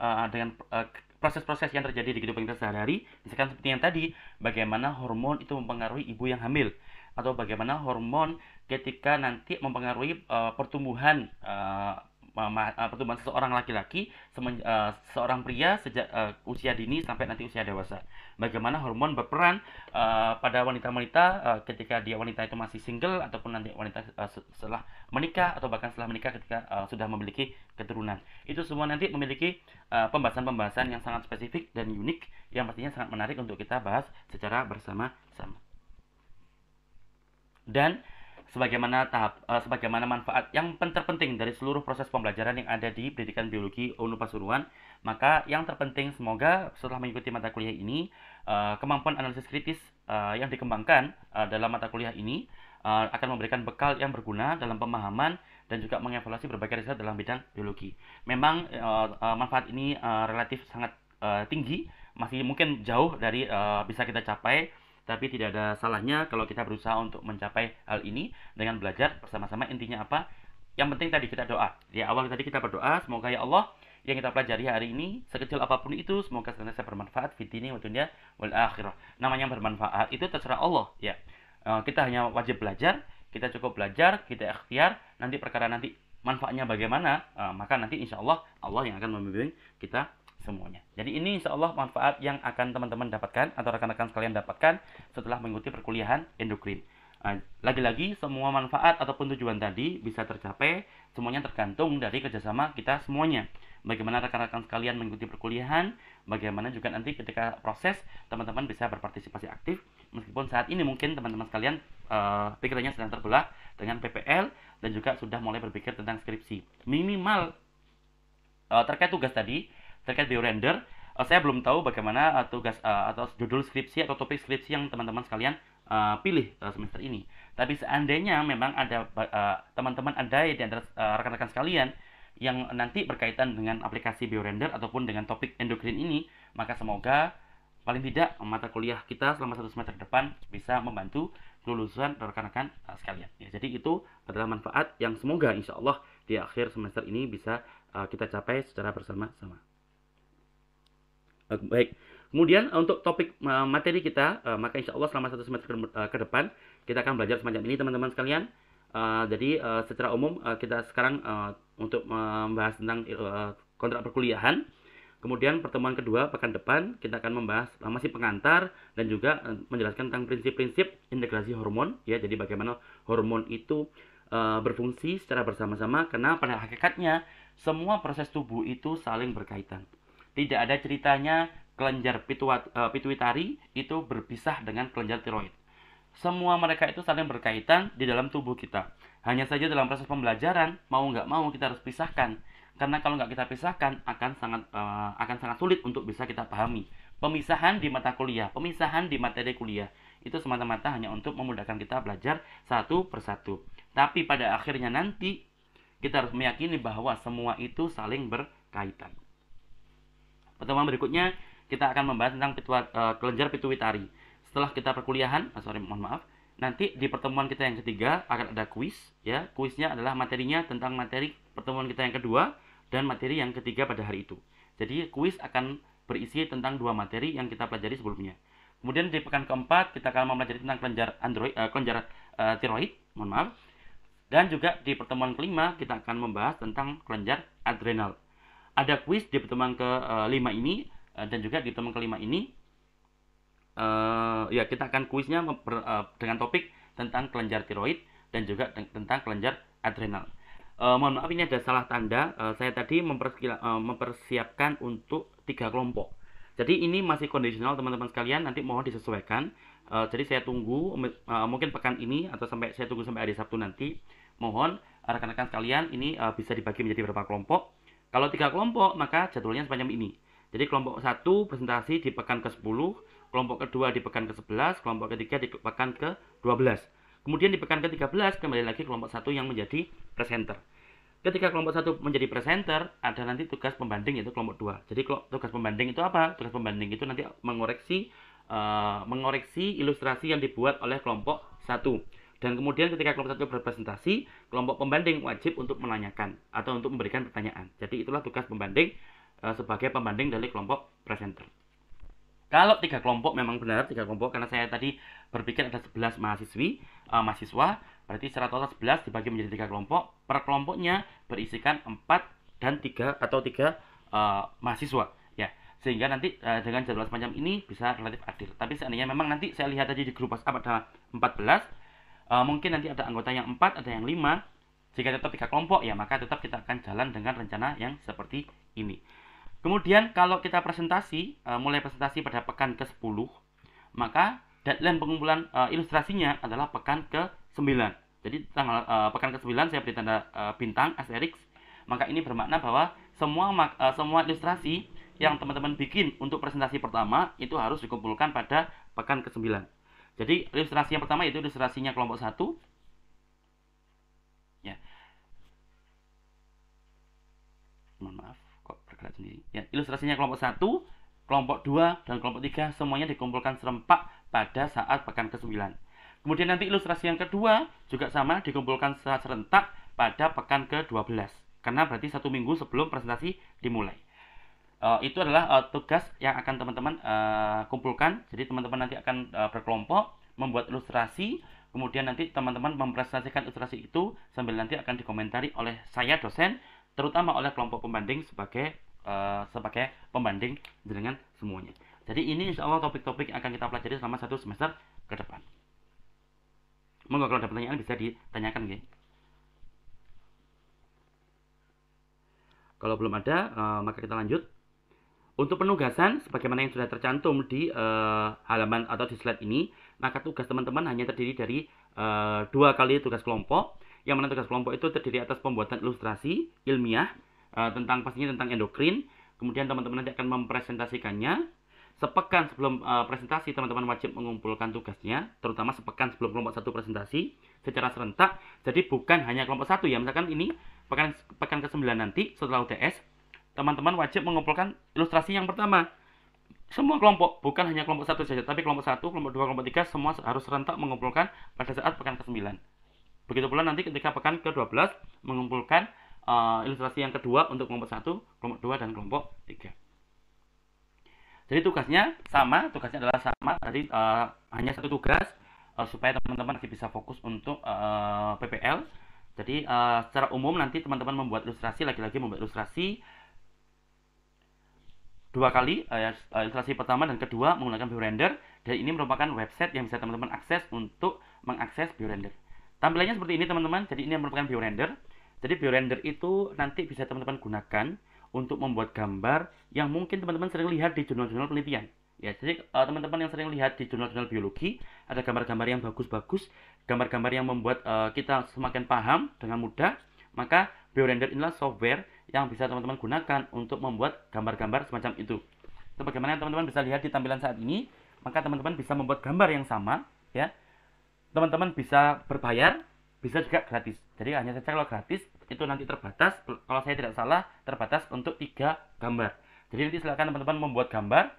proses-proses yang terjadi di kehidupan kita sehari-hari. Misalkan seperti yang tadi, bagaimana hormon itu mempengaruhi ibu yang hamil, atau bagaimana hormon ketika nanti mempengaruhi pertumbuhan seseorang laki-laki, seorang pria sejak usia dini sampai nanti usia dewasa. Bagaimana hormon berperan pada wanita-wanita ketika dia wanita itu masih single, ataupun nanti wanita setelah menikah, atau bahkan setelah menikah ketika sudah memiliki keturunan. Itu semua nanti memiliki pembahasan-pembahasan yang sangat spesifik dan unik, yang pastinya sangat menarik untuk kita bahas secara bersama-sama. Dan sebagaimana manfaat yang terpenting dari seluruh proses pembelajaran yang ada di pendidikan biologi UNU Pasuruan, maka yang terpenting semoga setelah mengikuti mata kuliah ini, kemampuan analisis kritis yang dikembangkan dalam mata kuliah ini akan memberikan bekal yang berguna dalam pemahaman dan juga mengevaluasi berbagai riset dalam bidang biologi. Memang manfaat ini relatif sangat tinggi, masih mungkin jauh dari bisa kita capai, tapi tidak ada salahnya kalau kita berusaha untuk mencapai hal ini dengan belajar bersama-sama. Intinya apa? Yang penting tadi kita doa. Di awal tadi kita berdoa, semoga ya Allah yang kita pelajari hari ini, sekecil apapun itu, semoga senantiasa bermanfaat fid dini wa dunya wal akhirah. Namanya bermanfaat itu terserah Allah, ya. Kita hanya wajib belajar, kita cukup belajar, kita ikhtiar. Nanti perkara nanti manfaatnya bagaimana, maka nanti insya Allah yang akan membimbing kita semuanya. Jadi ini insya Allah manfaat yang akan teman-teman dapatkan atau rekan-rekan sekalian dapatkan setelah mengikuti perkuliahan endokrin. Lagi-lagi semua manfaat ataupun tujuan tadi bisa tercapai, semuanya tergantung dari kerjasama kita semuanya. Bagaimana rekan-rekan sekalian mengikuti perkuliahan, bagaimana juga nanti ketika proses teman-teman bisa berpartisipasi aktif, meskipun saat ini mungkin teman-teman sekalian pikirannya sedang terbelah dengan PPL dan juga sudah mulai berpikir tentang skripsi. Minimal terkait tugas tadi, terkait biorender, saya belum tahu bagaimana tugas atau judul skripsi atau topik skripsi yang teman-teman sekalian pilih semester ini. Tapi seandainya memang ada teman-teman ada di antara rekan-rekan sekalian yang nanti berkaitan dengan aplikasi biorender ataupun dengan topik endokrin ini, maka semoga paling tidak mata kuliah kita selama 1 semester depan bisa membantu kelulusan rekan-rekan sekalian. Ya, jadi itu adalah manfaat yang semoga insya Allah di akhir semester ini bisa kita capai secara bersama-sama. Baik, kemudian untuk topik materi kita, maka insya Allah selama 1 semester ke depan kita akan belajar semacam ini teman-teman sekalian. Jadi secara umum kita sekarang untuk membahas tentang kontrak perkuliahan. Kemudian pertemuan kedua pekan depan kita akan membahas masih pengantar dan juga menjelaskan tentang prinsip-prinsip integrasi hormon, ya. Jadi bagaimana hormon itu berfungsi secara bersama-sama, karena pada hakikatnya semua proses tubuh itu saling berkaitan. Tidak ada ceritanya kelenjar pituitari itu berpisah dengan kelenjar tiroid. Semua mereka itu saling berkaitan di dalam tubuh kita. Hanya saja dalam proses pembelajaran, mau nggak mau kita harus pisahkan. Karena kalau nggak kita pisahkan, akan sangat sulit untuk bisa kita pahami. Pemisahan di mata kuliah, pemisahan di materi kuliah, itu semata-mata hanya untuk memudahkan kita belajar satu persatu. Tapi pada akhirnya nanti, kita harus meyakini bahwa semua itu saling berkaitan. Pertemuan berikutnya, kita akan membahas tentang kelenjar pituitari. Setelah kita perkuliahan, nanti di pertemuan kita yang ketiga akan ada kuis, ya. Kuisnya adalah materinya tentang materi pertemuan kita yang kedua dan materi yang ketiga pada hari itu. Jadi kuis akan berisi tentang dua materi yang kita pelajari sebelumnya. Kemudian di pekan keempat kita akan mempelajari tentang kelenjar tiroid, dan juga di pertemuan kelima kita akan membahas tentang kelenjar adrenal. Ada kuis di pertemuan kelima ini dan juga di pertemuan kelima ini ya kita akan kuisnya dengan topik tentang kelenjar tiroid dan juga tentang kelenjar adrenal. Mohon maaf, ini ada salah tanda. Saya tadi mempersiapkan untuk 3 kelompok. Jadi ini masih kondisional teman-teman sekalian, nanti mohon disesuaikan. Jadi saya tunggu mungkin pekan ini atau saya tunggu sampai hari Sabtu nanti. Mohon rekan-rekan sekalian ini bisa dibagi menjadi berapa kelompok. Kalau 3 kelompok maka jadwalnya semacam ini. Jadi kelompok 1 presentasi di pekan ke-10, kelompok kedua di pekan ke-11, kelompok ketiga di pekan ke-12. Kemudian di pekan ke-13 kembali lagi kelompok 1 yang menjadi presenter. Ketika kelompok 1 menjadi presenter, ada nanti tugas pembanding yaitu kelompok 2. Jadi tugas pembanding itu apa? Tugas pembanding itu nanti mengoreksi ilustrasi yang dibuat oleh kelompok 1. Dan kemudian ketika kelompok 1 berpresentasi, kelompok pembanding wajib untuk menanyakan atau untuk memberikan pertanyaan. Jadi itulah tugas pembanding sebagai pembanding dari kelompok presenter. Kalau 3 kelompok memang benar 3 kelompok, karena saya tadi berpikir ada 11 mahasiswa, berarti secara total 11 dibagi menjadi 3 kelompok. Per kelompoknya berisikan 4 dan 3 mahasiswa, ya. Sehingga nanti dengan jadwal semacam ini bisa relatif adil. Tapi seandainya memang nanti saya lihat tadi di grup WhatsApp ada 14, mungkin nanti ada anggota yang 4, ada yang 5. Jika tetap 3 kelompok, ya maka tetap kita akan jalan dengan rencana yang seperti ini. Kemudian kalau kita presentasi, mulai presentasi pada pekan ke-10, maka deadline pengumpulan ilustrasinya adalah pekan ke-9. Jadi pekan ke-9 saya beri tanda bintang asterisk. Maka ini bermakna bahwa semua ilustrasi yang teman-teman bikin untuk presentasi pertama itu harus dikumpulkan pada pekan ke-9. Jadi ilustrasi yang pertama itu ilustrasinya kelompok 1. Ya. Mohon maaf. Sendiri. Ya, ilustrasinya kelompok 1, kelompok 2, dan kelompok 3 semuanya dikumpulkan serempak pada saat pekan ke-9. Kemudian nanti ilustrasi yang kedua juga sama dikumpulkan secara serentak pada pekan ke-12. Karena berarti 1 minggu sebelum presentasi dimulai. Itu adalah tugas yang akan teman-teman kumpulkan. Jadi teman-teman nanti akan berkelompok membuat ilustrasi. Kemudian nanti teman-teman mempresentasikan ilustrasi itu sambil nanti akan dikomentari oleh saya dosen, terutama oleh kelompok pembanding sebagai pembanding dengan semuanya. Jadi ini insya Allah topik-topik yang akan kita pelajari selama 1 semester ke depan. Monggo kalau ada pertanyaan bisa ditanyakan, ya. Kalau belum ada, maka kita lanjut. Untuk penugasan, sebagaimana yang sudah tercantum di halaman atau di slide ini, maka tugas teman-teman hanya terdiri dari 2 kali tugas kelompok. Yang mana tugas kelompok itu terdiri atas pembuatan ilustrasi ilmiah pastinya tentang endokrin. Kemudian teman-teman nanti akan mempresentasikannya. Sepekan sebelum presentasi teman-teman wajib mengumpulkan tugasnya, terutama sepekan sebelum kelompok 1 presentasi secara serentak. Jadi bukan hanya kelompok 1, ya. Misalkan ini pekan ke-9 nanti setelah UTS, teman-teman wajib mengumpulkan ilustrasi yang pertama. Semua kelompok, bukan hanya kelompok 1 saja, tapi kelompok 1, kelompok 2, kelompok 3 semua harus serentak mengumpulkan pada saat pekan ke-9. Begitu pula nanti ketika pekan ke-12 mengumpulkan ilustrasi yang kedua untuk kelompok 1, kelompok 2, dan kelompok 3. Jadi tugasnya adalah sama. Jadi hanya 1 tugas supaya teman-teman masih bisa fokus untuk PPL. Jadi secara umum nanti teman-teman membuat ilustrasi, lagi-lagi membuat ilustrasi 2 kali, ilustrasi pertama dan kedua menggunakan BioRender. Dan ini merupakan website yang bisa teman-teman akses untuk mengakses BioRender. Tampilannya seperti ini teman-teman. Jadi ini merupakan BioRender. Jadi BioRender itu nanti bisa teman-teman gunakan untuk membuat gambar yang mungkin teman-teman sering lihat di jurnal-jurnal penelitian. Ya, jadi teman-teman yang sering lihat di jurnal-jurnal biologi, ada gambar-gambar yang bagus-bagus, gambar-gambar yang membuat kita semakin paham dengan mudah, maka BioRender inilah software yang bisa teman-teman gunakan untuk membuat gambar-gambar semacam itu. Itu bagaimana teman-teman bisa lihat di tampilan saat ini, maka teman-teman bisa membuat gambar yang sama, ya. Teman-teman bisa berbayar, bisa juga gratis. Jadi hanya saja kalau gratis itu nanti terbatas, kalau saya tidak salah terbatas untuk 3 gambar. Jadi nanti silakan teman-teman membuat gambar.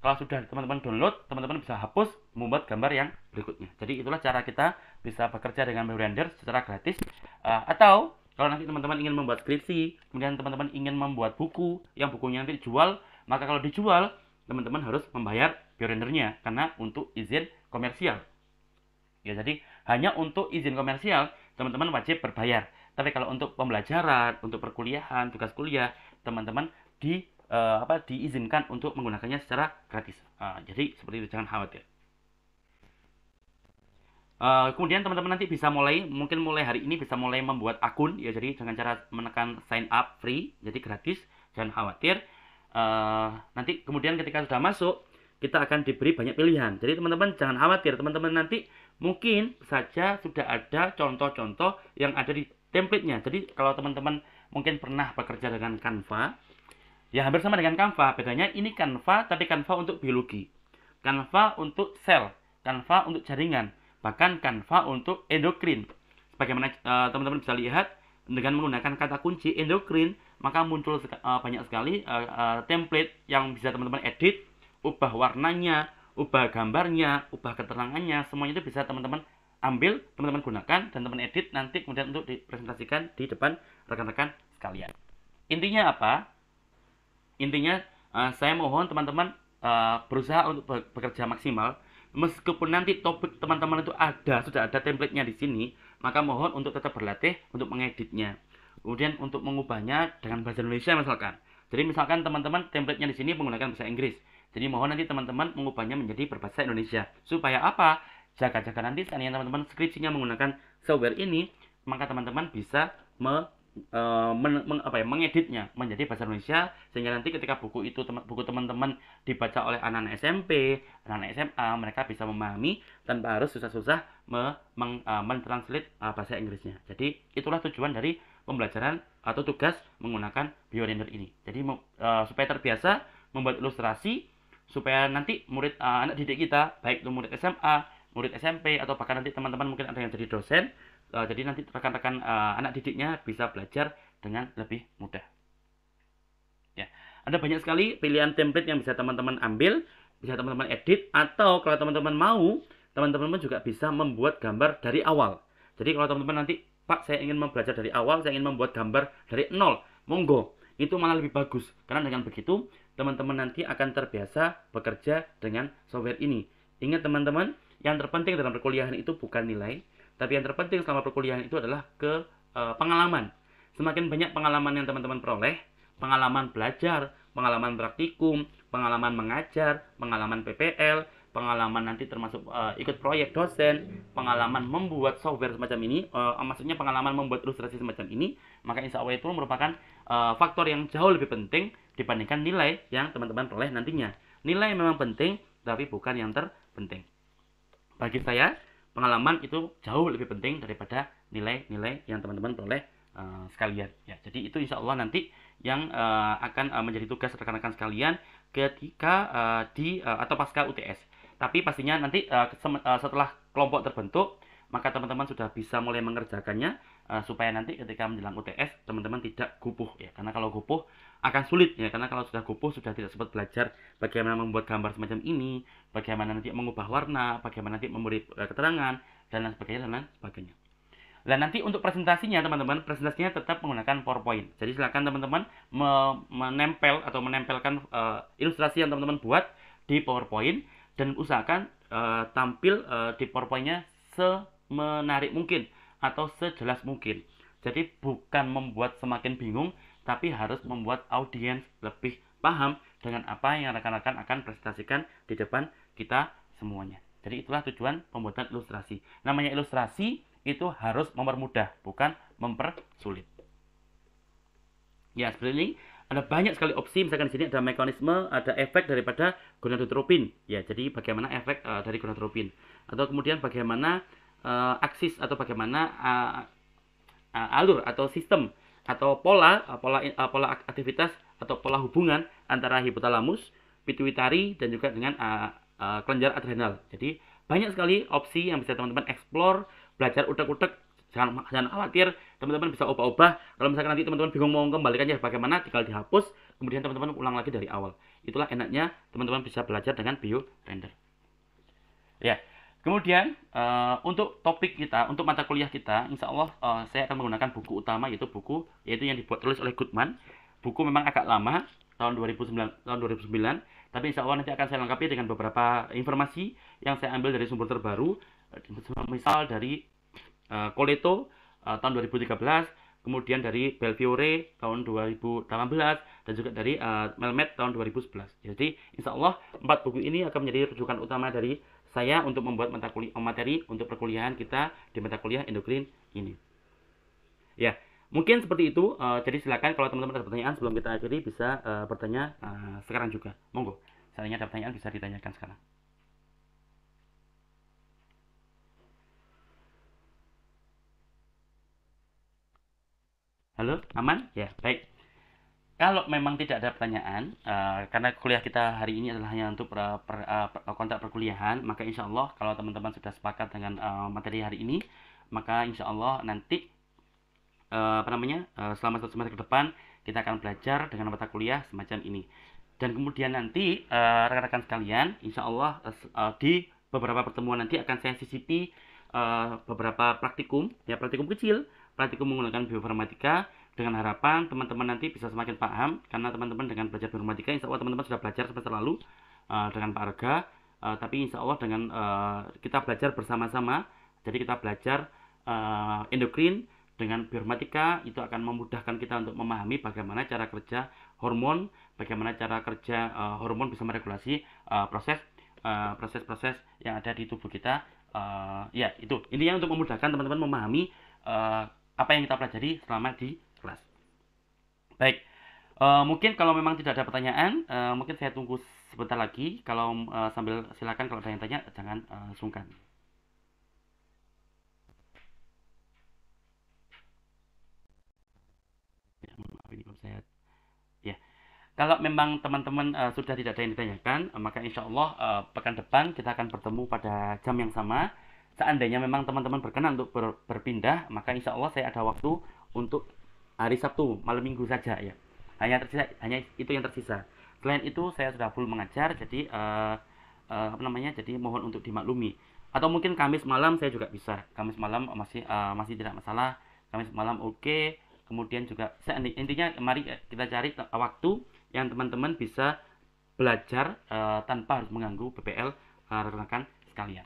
Kalau sudah teman-teman download, teman-teman bisa hapus, membuat gambar yang berikutnya. Jadi itulah cara kita bisa bekerja dengan BioRender secara gratis. Atau kalau nanti teman-teman ingin membuat skripsi, kemudian teman-teman ingin membuat buku, yang bukunya nanti dijual, maka kalau dijual, teman-teman harus membayar BioRendernya karena untuk izin komersial. Ya, jadi hanya untuk izin komersial teman-teman wajib berbayar. Tapi kalau untuk pembelajaran, untuk perkuliahan, tugas kuliah, teman-teman diizinkan untuk menggunakannya secara gratis. Jadi seperti itu, jangan khawatir. Kemudian teman-teman nanti bisa mungkin mulai hari ini bisa mulai membuat akun, ya. Jadi dengan cara menekan sign up free, jadi gratis, jangan khawatir. Nanti kemudian ketika sudah masuk, kita akan diberi banyak pilihan. Jadi teman-teman jangan khawatir, teman-teman nanti mungkin saja sudah ada contoh-contoh yang ada di template-nya. Jadi kalau teman-teman mungkin pernah bekerja dengan Canva, ya hampir sama dengan Canva, bedanya ini Canva tapi Canva untuk biologi, Canva untuk sel, Canva untuk jaringan, bahkan Canva untuk endokrin. Bagaimana teman-teman bisa lihat dengan menggunakan kata kunci endokrin, maka muncul banyak sekali template yang bisa teman-teman edit, ubah warnanya, ubah gambarnya, ubah keterangannya, semuanya itu bisa teman-teman ambil, teman-teman gunakan dan teman edit nanti kemudian untuk dipresentasikan di depan rekan-rekan sekalian. Intinya apa? Intinya saya mohon teman-teman berusaha untuk bekerja maksimal. Meskipun nanti topik teman-teman itu sudah ada template-nya di sini, maka mohon untuk tetap berlatih untuk mengeditnya. Kemudian untuk mengubahnya dengan bahasa Indonesia misalkan. Jadi misalkan teman-teman template-nya di sini menggunakan bahasa Inggris. Jadi mohon nanti teman-teman mengubahnya menjadi berbahasa Indonesia. Supaya apa? Jaga-jaga nanti seandainya teman-teman skripsinya menggunakan software ini, maka teman-teman bisa mengeditnya menjadi bahasa Indonesia, sehingga nanti ketika buku teman-teman dibaca oleh anak-anak SMP, anak-anak SMA, mereka bisa memahami tanpa harus susah-susah mentranslate bahasa Inggrisnya. Jadi itulah tujuan dari pembelajaran atau tugas menggunakan BioRender ini. Jadi supaya terbiasa membuat ilustrasi, supaya nanti murid anak didik kita, baik itu murid SMA, murid SMP, atau bahkan nanti teman-teman mungkin ada yang jadi dosen, jadi nanti rekan-rekan anak didiknya bisa belajar dengan lebih mudah. Ya, ada banyak sekali pilihan template yang bisa teman-teman ambil, bisa teman-teman edit, atau kalau teman-teman mau, teman-teman juga bisa membuat gambar dari awal. Jadi kalau teman-teman nanti, Pak, saya ingin belajar dari awal, saya ingin membuat gambar dari nol, monggo. Itu malah lebih bagus, karena dengan begitu teman-teman nanti akan terbiasa bekerja dengan software ini. Ingat teman-teman, yang terpenting dalam perkuliahan itu bukan nilai, tapi yang terpenting selama perkuliahan itu adalah pengalaman. Semakin banyak pengalaman yang teman-teman peroleh, pengalaman belajar, pengalaman praktikum, pengalaman mengajar, pengalaman PPL, pengalaman nanti termasuk ikut proyek dosen, pengalaman membuat software semacam ini, maksudnya pengalaman membuat ilustrasi semacam ini, maka insya Allah itu merupakan faktor yang jauh lebih penting dibandingkan nilai yang teman-teman peroleh nantinya. Nilai memang penting, tapi bukan yang terpenting. Bagi saya, pengalaman itu jauh lebih penting daripada nilai-nilai yang teman-teman peroleh sekalian. Ya, jadi itu insya Allah nanti yang akan menjadi tugas rekan-rekan sekalian ketika atau pasca UTS. Tapi pastinya nanti setelah kelompok terbentuk, maka teman-teman sudah bisa mulai mengerjakannya supaya nanti ketika menjelang UTS teman-teman tidak gupuh, ya. Karena kalau gupuh akan sulit, ya. Karena kalau sudah gupuh, sudah tidak sempat belajar bagaimana membuat gambar semacam ini, bagaimana nanti mengubah warna, bagaimana nanti memberi keterangan, dan lain sebagainya. Dan nanti untuk presentasinya teman-teman, presentasinya tetap menggunakan PowerPoint. Jadi silakan teman-teman menempelkan ilustrasi yang teman-teman buat di PowerPoint, dan usahakan tampil di PowerPoint-nya semenarik mungkin atau sejelas mungkin. Jadi bukan membuat semakin bingung, tapi harus membuat audiens lebih paham dengan apa yang rekan-rekan akan presentasikan di depan kita semuanya. Jadi itulah tujuan pembuatan ilustrasi. Namanya ilustrasi itu harus mempermudah, bukan mempersulit. Ya, seperti ini ada banyak sekali opsi. Misalkan di sini ada mekanisme, ada efek daripada gonadotropin. Ya, jadi bagaimana efek dari gonadotropin. Atau kemudian bagaimana aksis atau bagaimana alur atau sistem atau pola aktivitas atau pola hubungan antara hipotalamus, pituitari dan juga dengan kelenjar adrenal. Jadi banyak sekali opsi yang bisa teman-teman explore, belajar utek-utek. Jangan khawatir, teman-teman bisa ubah-ubah. Kalau misalkan nanti teman-teman bingung mau kembalikannya bagaimana, tinggal dihapus, kemudian teman-teman ulang lagi dari awal. Itulah enaknya teman-teman bisa belajar dengan biorender. Ya, kemudian untuk topik kita, untuk mata kuliah kita, insya Allah saya akan menggunakan buku utama, yaitu yang tulis oleh Goodman. Buku memang agak lama, tahun 2009, tapi insya Allah nanti akan saya lengkapi dengan beberapa informasi yang saya ambil dari sumber terbaru, misal dari Coleto tahun 2013, kemudian dari Belfiore tahun 2018, dan juga dari Melmet tahun 2011. Jadi insya Allah 4 buku ini akan menjadi rujukan utama dari saya untuk membuat materi untuk perkuliahan kita di mata kuliah endokrin ini. Ya, mungkin seperti itu. Jadi silakan kalau teman-teman ada pertanyaan sebelum kita akhiri bisa bertanya sekarang juga. Monggo, seandainya ada pertanyaan bisa ditanyakan sekarang. Halo, aman? Ya, baik. Kalau memang tidak ada pertanyaan, karena kuliah kita hari ini adalah hanya untuk kontrak perkuliahan, maka insya Allah kalau teman-teman sudah sepakat dengan materi hari ini, maka insya Allah nanti selama 1 semester ke depan kita akan belajar dengan mata kuliah semacam ini. Dan kemudian nanti rekan-rekan sekalian, insya Allah di beberapa pertemuan nanti akan saya sisipi beberapa praktikum kecil, praktikum menggunakan bioinformatika, dengan harapan teman-teman nanti bisa semakin paham, karena teman-teman dengan belajar bioinformatika insya Allah teman-teman sudah belajar semester lalu dengan Pak Arga, tapi insya Allah dengan kita belajar bersama-sama, jadi kita belajar endokrin dengan bioinformatika itu akan memudahkan kita untuk memahami bagaimana cara kerja hormon, bagaimana cara kerja hormon bisa meregulasi proses-proses yang ada di tubuh kita. Ya, itu intinya untuk memudahkan teman-teman memahami apa yang kita pelajari selama di kelas. Baik, mungkin kalau memang tidak ada pertanyaan, mungkin saya tunggu sebentar lagi. Kalau sambil silakan kalau ada yang tanya jangan sungkan. Ya, maaf ini belum saya. Ya, kalau memang teman-teman sudah tidak ada yang ditanyakan, maka insya Allah pekan depan kita akan bertemu pada jam yang sama. Seandainya memang teman-teman berkenan untuk berpindah, maka insya Allah saya ada waktu untuk hari Sabtu, malam Minggu saja ya. Hanya itu yang tersisa. Selain itu saya sudah full mengajar, jadi jadi mohon untuk dimaklumi. Atau mungkin Kamis malam saya juga bisa. Kamis malam masih tidak masalah. Kamis malam oke. Kemudian juga intinya mari kita cari waktu yang teman-teman bisa belajar tanpa harus mengganggu PPL rekan-rekan sekalian.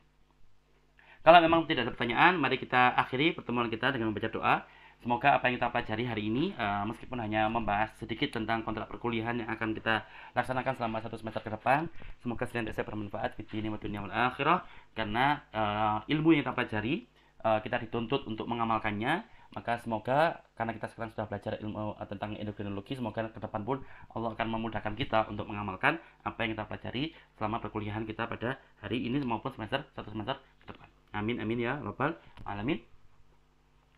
Kalau memang tidak ada pertanyaan, mari kita akhiri pertemuan kita dengan membaca doa. Semoga apa yang kita pelajari hari ini, meskipun hanya membahas sedikit tentang kontrak perkuliahan yang akan kita laksanakan selama 1 semester ke depan, semoga senantiasa bermanfaat di dunia wal akhirah, karena ilmu yang kita pelajari, kita dituntut untuk mengamalkannya. Maka semoga karena kita sekarang sudah belajar ilmu tentang endokrinologi, semoga ke depan pun Allah akan memudahkan kita untuk mengamalkan apa yang kita pelajari selama perkuliahan kita pada hari ini maupun 1 semester ke depan. Amin amin ya rabbal alamin.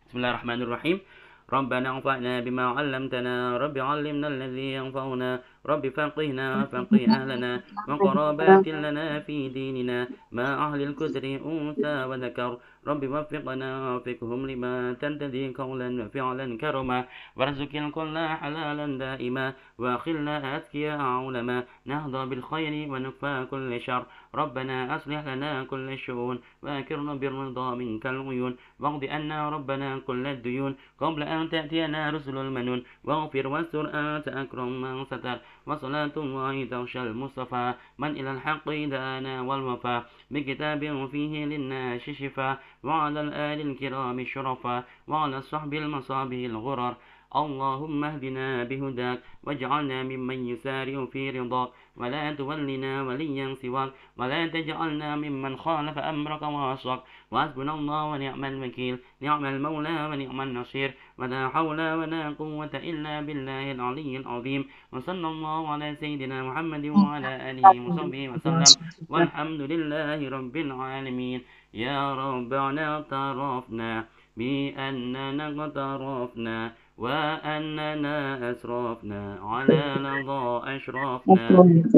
Bismillahirrahmanirrahim. ربنا انفعنا بما علمتنا رب علمنا الذي ينفعنا رب فقهنا فقه أهلنا وقرابات لنا في ديننا ما أهل الكسر أنثى وذكر رب وفقنا وفقهم لما تنتدي قولا وفعلا كرما وارزق الكل حلالا دائما وأخلنا أذكياء علما نهضى بالخير ونكفى كل شر ربنا أصلح لنا كل الشؤون وأكرنا بالرضا منك العيون واقض عنا ربنا كل الديون قبل أن تأتينا رسل المنون واغفر واستر أنت أكرم من ستر وصلاة الله تغشى المصطفى من إلى الحق دانا والوفا بكتاب فيه للناس شفاء وعلى الآل الكرام الشرفاء وعلى الصحب المصابه الغرر اللهم اهدنا بهداك واجعلنا ممن يسارع في رضاك ولا تولنا وليا سواك ولا تجعلنا ممن خالف أمرك وعصاك وحسبنا الله ونعم الوكيل نعم المولى ونعم النصير ولا حول ولا قوة إلا بالله العلي العظيم. وصلى الله على سيدنا محمد وعلى آله وصحبه وسلم، والحمد لله رب العالمين. يا ربنا اعترفنا بأننا اقترفنا وأننا أسرفنا على لظى أشرفنا،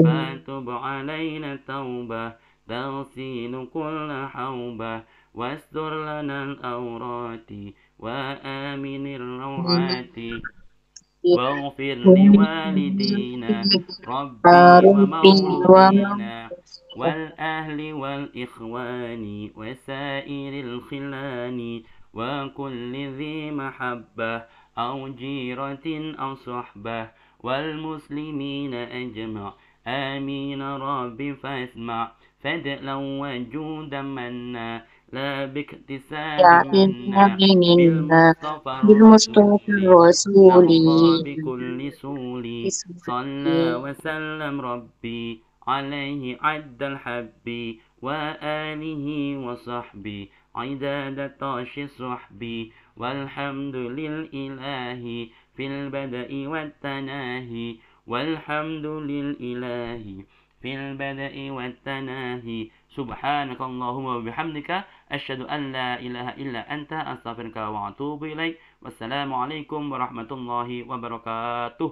فتب علينا التوبة تغسل كل حوبة، واستر لنا الأورات وآمن الروعات، واغفر لوالدينا ربي ومولودينا والأهل والإخوان وسائر الخلان وكل ذي محبة أو جيرة أو صحبة والمسلمين أجمع. آمين ربي فاسمع فدلا وجودا منا لا باكتساب يا منا منا بالمصطفى بالمصطفى الرسول الرسول نرضى بكل سول. صلى بسم وسلم ربي عليه عد الحب وآله وصحبه عداد طاش صحبي. والحمد للإله في البدء والتناهي، والحمد للإله في البدء والتناهي. سبحانك اللهم وبحمدك أشهد أن لا إله إلا أنت أستغفرك وأتوب إليك. والسلام عليكم ورحمة الله وبركاته.